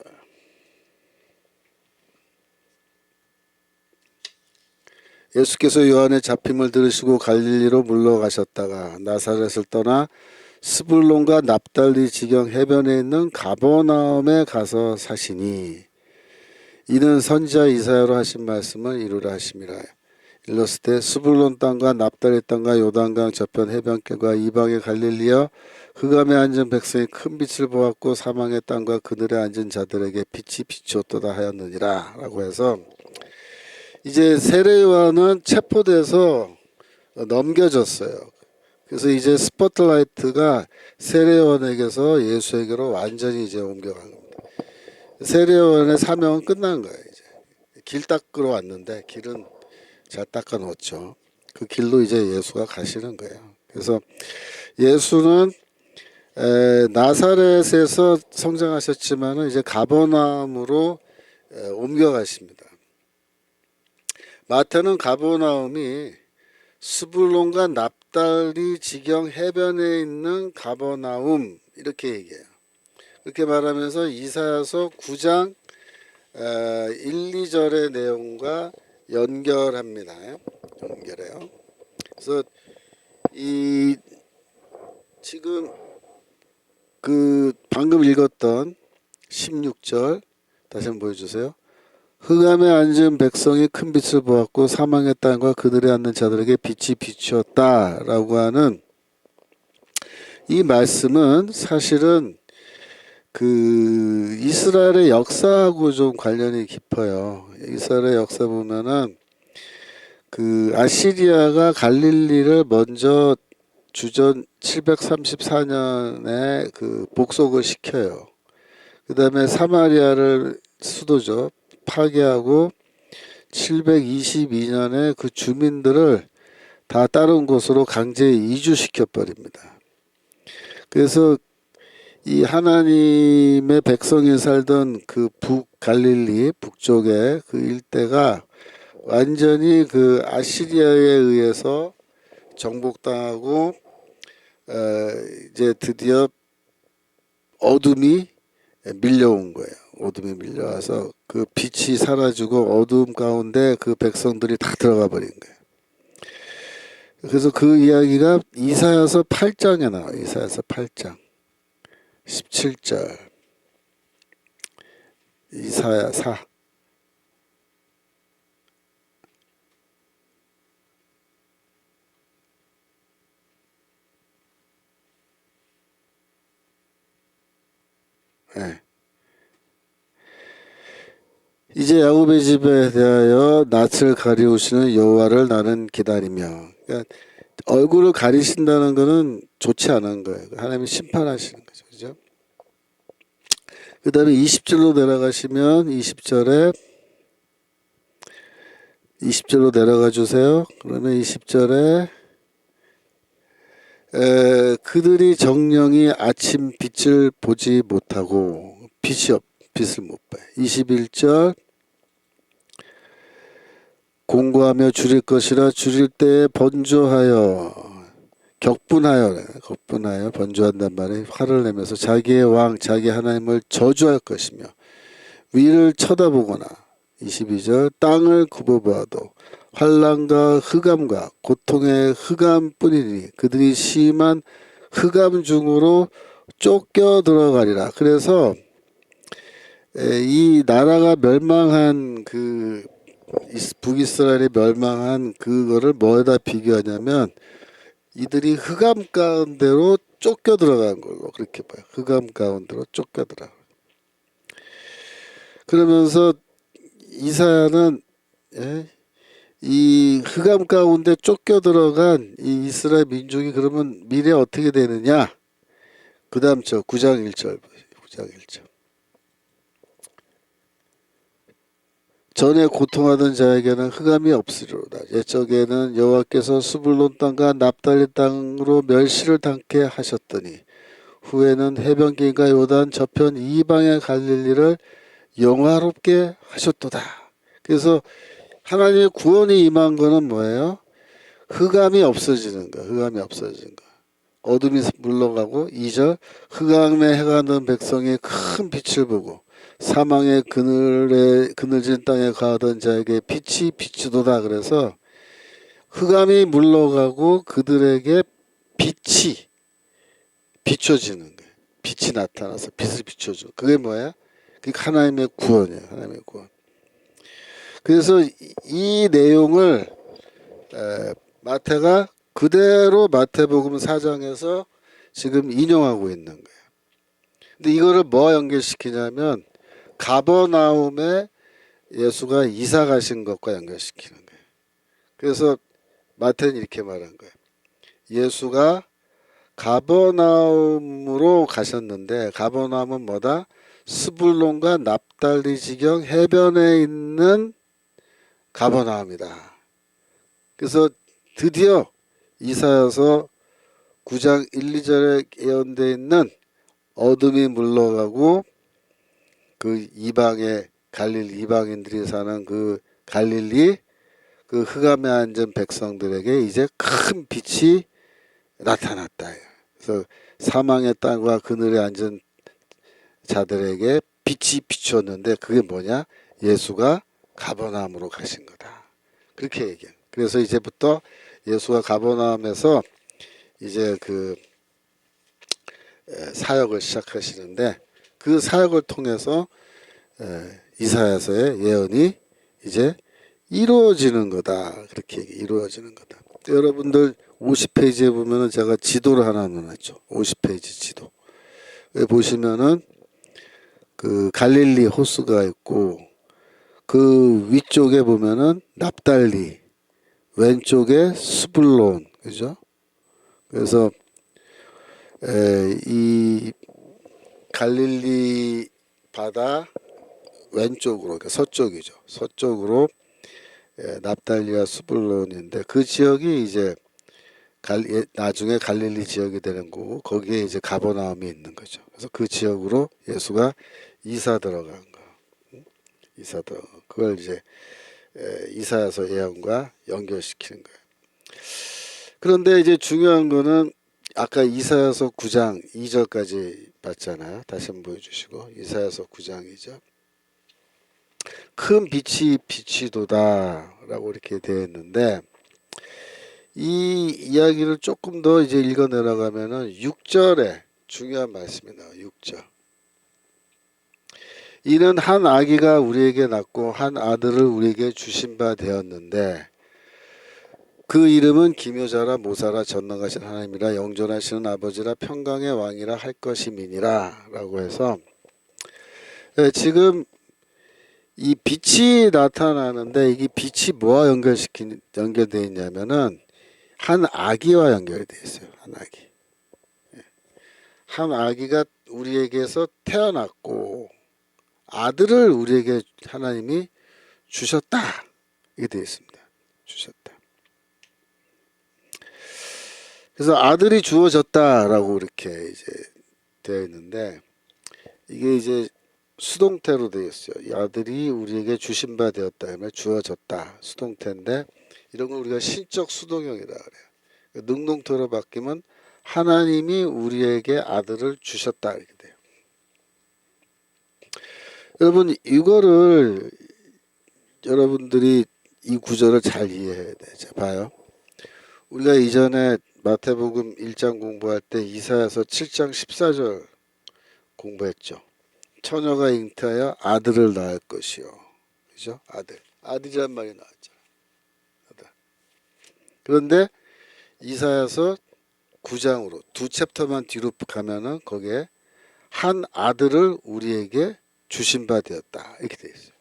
예수께서 요한의 잡힘을 들으시고 갈릴리로 물러가셨다가 나사렛을 떠나 스불론과 납달리 지경 해변에 있는 가버나움에 가서 사시니 이는 선지자 이사야로 하신 말씀을 이루라 하심이라. 일렀을 때 스불론 땅과 납달리 땅과 요단강 저편 해변길과 이방의 갈릴리여 흑암에 앉은 백성이 큰 빛을 보았고 사망의 땅과 그늘에 앉은 자들에게 빛이 비추었도다 하였느니라. 라고 해서 이제 세례요한은 체포돼서 넘겨졌어요. 그래서 이제 스포트라이트가 세례요한에게서 예수에게로 완전히 이제 옮겨간 겁니다. 세례요한의 사명은 끝난 거예요. 이제 길 닦으러 왔는데 길은 잘 닦아 놓았죠. 그 길로 이제 예수가 가시는 거예요. 그래서 예수는 나사렛에서 성장하셨지만은 이제 가버나움으로 옮겨가십니다. 마태는 가버나움이 스불론과 납달리 지경 해변에 있는 가버나움 이렇게 얘기해요. 그렇게 말하면서 이사야서 9장 1, 2절의 내용과 연결합니다. 연결해요. 그래서 이 지금 그 방금 읽었던 16절 다시 한번 보여주세요. 흑암에 앉은 백성이 큰 빛을 보았고 사망의 땅과 그들에 앉는 자들에게 빛이 비추었다라고 하는 이 말씀은 사실은 그 이스라엘의 역사하고 좀 관련이 깊어요. 이스라엘의 역사 보면은 그 아시리아가 갈릴리를 먼저 주전 734년에 그 복속을 시켜요. 그 다음에 사마리아를 수도죠. 파괴하고 722년에 그 주민들을 다 다른 곳으로 강제 이주시켜 버립니다. 그래서 이 하나님의 백성이 살던 그 북갈릴리 북쪽의 그 일대가 완전히 그 아시리아에 의해서 정복당하고 이제 드디어 어둠이 밀려온 거예요. 어둠이 밀려와서 그 빛이 사라지고 어둠 가운데 그 백성들이 다 들어가 버린 거예요. 그래서 그 이야기가 이사야서 8장에 나와요. 이사야서 8장 17절 이사야 4 네. 이제 야곱의 집에 대하여 낯을 가리우시는 여호와를 나는 기다리며. 그러니까 얼굴을 가리신다는 것은 좋지 않은 거예요. 하나님이 심판하시는 거죠. 그죠? 그 다음에 20절로 내려가시면 20절로 내려가 주세요. 그러면 20절에 그들이 정령이 아침 빛을 보지 못하고 빛을 못 봐요. 21절 공고하며 줄일 것이라 줄일 때에 격분하여 번조한단 말에 화를 내면서 자기의 왕 자기 하나님을 저주할 것이며 위를 쳐다보거나 22절 땅을 굽어보아도 환난과 흑암과 고통의 흑암뿐이니 그들이 심한 흑암 중으로 쫓겨 들어가리라. 그래서 이 나라가 멸망한 그 북이스라엘이 멸망한 그거를 뭐에다 비교하냐면 이들이 흑암 가운데로 쫓겨 들어간 걸로 그렇게 봐요. 흑암 가운데로 쫓겨 들어가. 그러면서 이사야는 이 흑암 가운데 쫓겨 들어간 이 이스라엘 민족이 그러면 미래 어떻게 되느냐? 그 다음 저 9장 1절. 전에 고통하던 자에게는 흑암이 없으리로다. 옛적에는 여호와께서 스불론 땅과 납달리 땅으로 멸시를 당케 하셨더니 후에는 해변길과 요단 저편 이방의 갈릴리를 영화롭게 하셨도다. 그래서 하나님의 구원이 임한 거는 뭐예요? 흑암이 없어지는 거. 어둠이 물러가고 2절 흑암에 해가는 백성이 큰 빛을 보고 사망의 그늘진 땅에 가던 자에게 빛이 비추도다. 그래서 흑암이 물러가고 그들에게 빛이 비춰지는 거예요. 빛이 나타나서 빛을 비춰줘. 그게 뭐야? 그게 하나님의 구원이에요. 하나님의 구원. 그래서 이 내용을 마태가 그대로 마태복음 4장에서 지금 인용하고 있는 거예요. 근데 이거를 뭐 연결시키냐면 가버나움의 예수가 이사 가신 것과 연결시키는 거예요. 그래서 마태는 이렇게 말한 거예요. 예수가 가버나움으로 가셨는데, 가버나움은 뭐다? 스불론과 납달리 지경 해변에 있는 가버나움이다. 그래서 드디어 이사야서 9장 1, 2절에 예언되어 있는 어둠이 물러가고 그 이방의 갈릴리 이방인들이 사는 그 갈릴리 그 흑암에 앉은 백성들에게 이제 큰 빛이 나타났다. 그래서 사망의 땅과 그늘에 앉은 자들에게 빛이 비추었는데 그게 뭐냐? 예수가 가버나움으로 가신 거다. 그렇게 얘기해요. 그래서 이제부터 예수가 가버나움에서 이제 그 사역을 시작하시는데 그 사역을 통해서 이사야서의 예언이 이제 이루어지는 거다. 그렇게 이루어지는 거다. 여러분들 50페이지에 보면은 제가 지도를 하나 넣어놨죠. 50페이지 지도. 보시면은 그 갈릴리 호수가 있고 그 위쪽에 보면은 납달리, 왼쪽에 스불론, 그죠? 그래서 이 갈릴리 바다 왼쪽으로, 그러니까 서쪽이죠. 서쪽으로 납달리와 스불론인데 그 지역이 이제 나중에 갈릴리 지역이 되는 거고 거기에 이제 가버나움이 있는 거죠. 그래서 그 지역으로 예수가 이사 들어간 거, 이사 들어 그걸 이제 이사야서 예언과 연결시키는 거예요. 그런데 이제 중요한 거는 아까 이사야서 9장 2절까지 봤잖아요. 다시 한번 보여주시고 이사야서 9장 2절 큰 빛이 비치도다라고 이렇게 되어 있는데 이 이야기를 조금 더 이제 읽어 내려가면은 6절에 중요한 말씀이 나와요. 6절. 이는 한 아기가 우리에게 낳고 한 아들을 우리에게 주신 바 되었는데 그 이름은 기묘자라 모사라 전능하신 하나님이라 영존하시는 아버지라 평강의 왕이라 할 것임이니라 라고 해서 지금 이 빛이 나타나는데 이게 빛이 뭐와 연결되어 있냐면은 한 아기와 연결되어 있어요. 한 아기. 한 아기가 우리에게서 태어났고 아들을 우리에게 하나님이 주셨다. 이게 되어 있습니다. 주셨다. 그래서 아들이 주어졌다라고 이렇게 이제 되어 있는데 이게 이제 수동태로 되어 있어요. 이 아들이 우리에게 주신 바 되었다 하면 주어졌다. 수동태인데 이런 걸 우리가 신적 수동형이라 그래요. 능동태로 바뀌면 하나님이 우리에게 아들을 주셨다 이렇게 돼요. 여러분 이거를 여러분들이 이 구절을 잘 이해해야 돼요. 자, 봐요. 우리가 이전에 마태복음 1장 공부할 때 이사야서 7장 14절 공부했죠. 처녀가 잉태하여 아들을 낳을 것이요. 그죠? 아들이란 말이 나왔잖아요. 아들. 그런데 이사야서 9장으로 두 챕터만 뒤로 가면은 거기에 한 아들을 우리에게 주신 바 되었다. 이렇게 되어 있어요.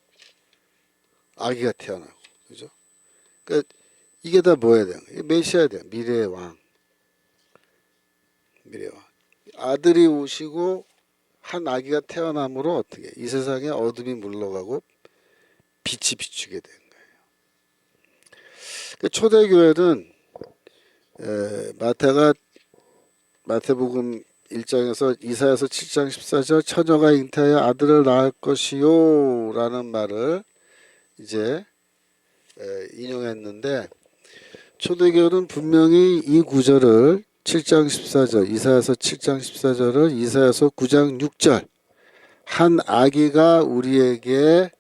아기가 태어나고. 그죠? 그러니까 이게 다 뭐야 돼요? 메시아야 돼요. 미래의 왕. 미래의 왕. 아들이 오시고 한 아기가 태어남으로 어떻게 이 세상에 어둠이 물러가고 빛이 비추게 된 거예요. 초대교회는 마태복음 1장에서 이사야서 7장 14절 처녀가 잉태하여 아들을 낳을 것이요 라는 말을 이제 인용했는데 초대교회는 분명히 이 구절을 7장 14절 이사야서 7장 14절을 이사야서 9장 6절 한 아기가 우리에게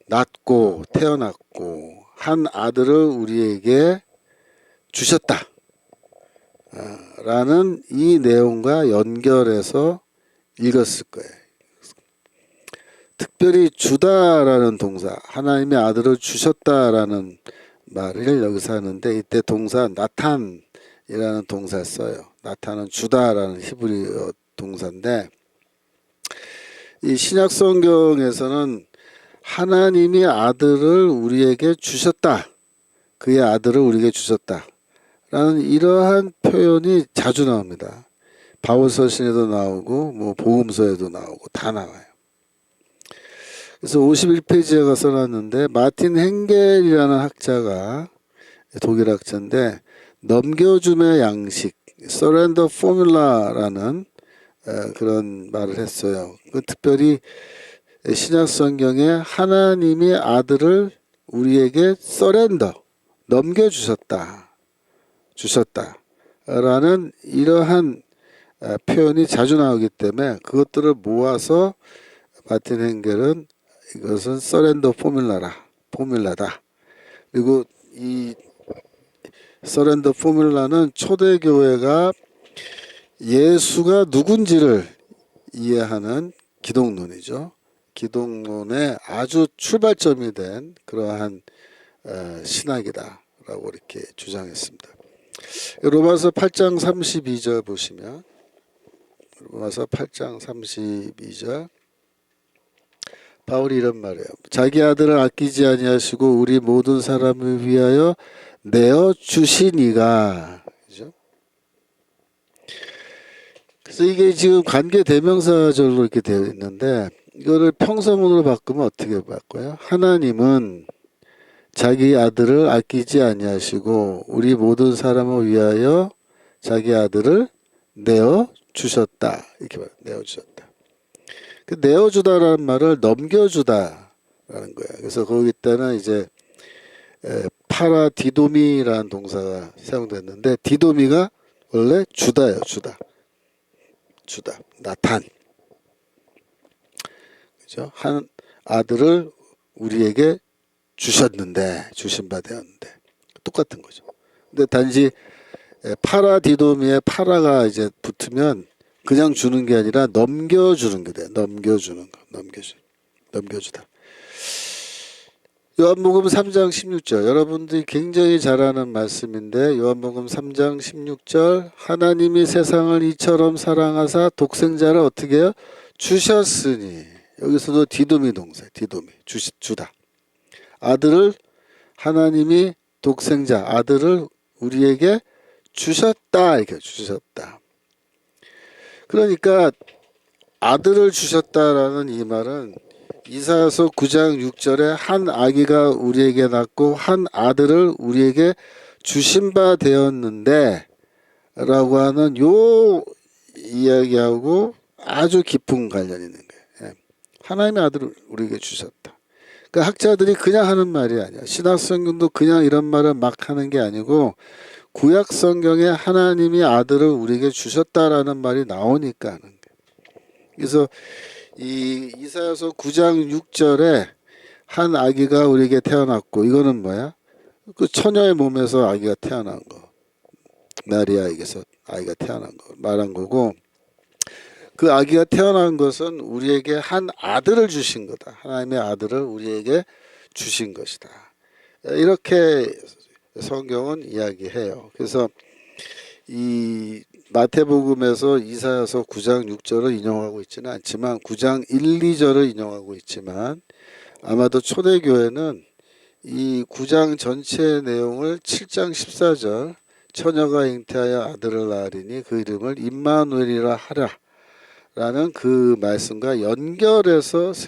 낳고 태어났고 한 아들을 우리에게 주셨다 라는 이 내용과 연결해서 읽었을 거예요. 특별히 주다라는 동사 하나님의 아들을 주셨다라는 말을 여기서 하는데 이때 동사 나탄이라는 동사를 써요. 나탄은 주다라는 히브리어 동사인데 이 신약 성경에서는 하나님이 아들을 우리에게 주셨다. 그의 아들을 우리에게 주셨다. 라는 이러한 표현이 자주 나옵니다. 바울서신에도 나오고 뭐 복음서에도 나오고 다 나와요. 그래서 51페이지에 가서 써놨는데 마틴 행겔이라는 학자가 독일 학자인데 넘겨줌의 양식 surrender formula라는 그런 말을 했어요. 특별히 신약 성경에 하나님이 아들을 우리에게 surrender 주셨다라는 이러한 표현이 자주 나오기 때문에 그것들을 모아서 마틴 행겔은 이것은 서렌더 포뮬라다. 그리고 이 서렌더 포뮬라는 초대교회가 예수가 누군지를 이해하는 기독론이죠. 기독론의 아주 출발점이 된 그러한 신학이다라고 이렇게 주장했습니다. 로마서 8장 32절 보시면 로마서 8장 32절 바울이 이런 말이에요. 자기 아들을 아끼지 아니하시고 우리 모든 사람을 위하여 내어 주시니가. 그죠? 그래서 이게 지금 관계 대명사절로 이렇게 되어 있는데 이거를 평서문으로 바꾸면 어떻게 바꿔요? 하나님은 자기 아들을 아끼지 아니하시고 우리 모든 사람을 위하여 자기 아들을 내어 주셨다. 이렇게 말해요. 내어 주셨다. 그 내어주다라는 말을 넘겨주다라는 거예요. 그래서 거기다는 이제 파라디도미라는 동사가 사용됐는데 디도미가 원래 주다예요. 주다. 나탄. 그죠? 한 아들을 우리에게 주신 바 되었는데 똑같은 거죠. 근데 단지 파라디도미에 파라가 이제 붙으면 그냥 주는 게 아니라 넘겨주는 게 돼요. 넘겨주다. 요한복음 3장 16절 여러분들이 굉장히 잘 아는 말씀인데 요한복음 3장 16절 하나님이 세상을 이처럼 사랑하사 독생자를 어떻게 해요? 주셨으니 여기서도 디도미 동사 주다. 아들을 하나님이 독생자 아들을 우리에게 주셨다 이렇게 주셨다. 그러니까 아들을 주셨다라는 이 말은 이사야서 9장 6절에 한 아기가 우리에게 낳고 한 아들을 우리에게 주신 바 되었는데 라고 하는 요 이야기하고 아주 깊은 관련이 있는 거예요. 하나님의 아들을 우리에게 주셨다. 그 학자들이 그냥 하는 말이 아니야. 신약성경도 그냥 이런 말을 막 하는 게 아니고 구약 성경에 하나님이 아들을 우리에게 주셨다라는 말이 나오니까 하는 거예요. 그래서 이 이사야서 9장 6절에 한 아기가 우리에게 태어났고 이거는 뭐야? 그 처녀의 몸에서 아기가 태어난 거. 마리아에게서 아기가 태어난 거 말한 거고 그 아기가 태어난 것은 우리에게 한 아들을 주신 거다. 하나님의 아들을 우리에게 주신 것이다. 이렇게 성경은 이야기해요. 그래서 이 마태복음에서 이사야서 9장 6절을 인용하고 있지는 않지만 9장 1, 2절을 인용하고 있지만 아마도 초대교회는 이 9장 전체 내용을 7장 14절 처녀가 잉태하여 아들을 낳으리니 그 이름을 임마누엘이라 하라 라는 그 말씀과 연결해서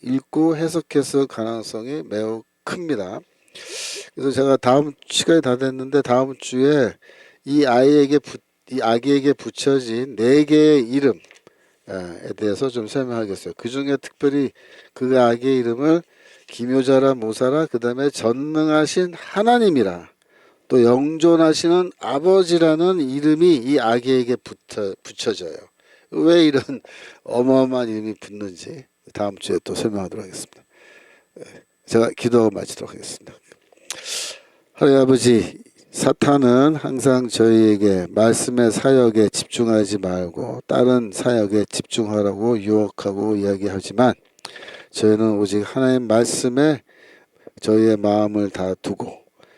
읽고 해석했을 가능성이 매우 큽니다. 그래서 제가 다음 시간이 다 됐는데 다음 주에 이 아기에게 붙여진 4개의 이름에 대해서 좀 설명하겠어요. 그 중에 특별히 그 아기의 이름을 기묘자라 모사라 그 다음에 전능하신 하나님이라 또 영존하시는 아버지라는 이름이 이 아기에게 붙여져요. 왜 이런 어마어마한 이름이 붙는지 다음 주에 또 설명하도록 하겠습니다. 제가 기도하고 마치도록 하겠습니다. 하나님 아버지, 사탄은 항상 저희에게 말씀의 사역에 집중하지 말고 다른 사역에 집중하라고 유혹하고 이야기하지만 저희는 오직 하나님 말씀에 저희의 마음을 다 두고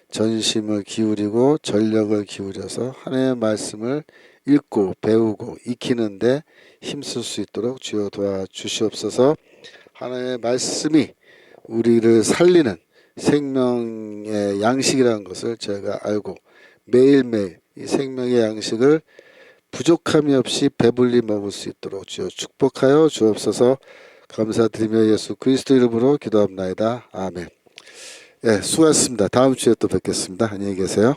전심을 기울이고 전력을 기울여서 하나님의 말씀을 읽고 배우고 익히는데 힘쓸 수 있도록 주여 도와주시옵소서. 하나님의 말씀이 우리를 살리는 생명의 양식이라는 것을 제가 알고 매일매일 이 생명의 양식을 부족함이 없이 배불리 먹을 수 있도록 주여 축복하여 주옵소서. 감사드리며 예수 그리스도 이름으로 기도합나이다. 아멘. 예, 수고하셨습니다. 다음 주에 또 뵙겠습니다. 안녕히 계세요.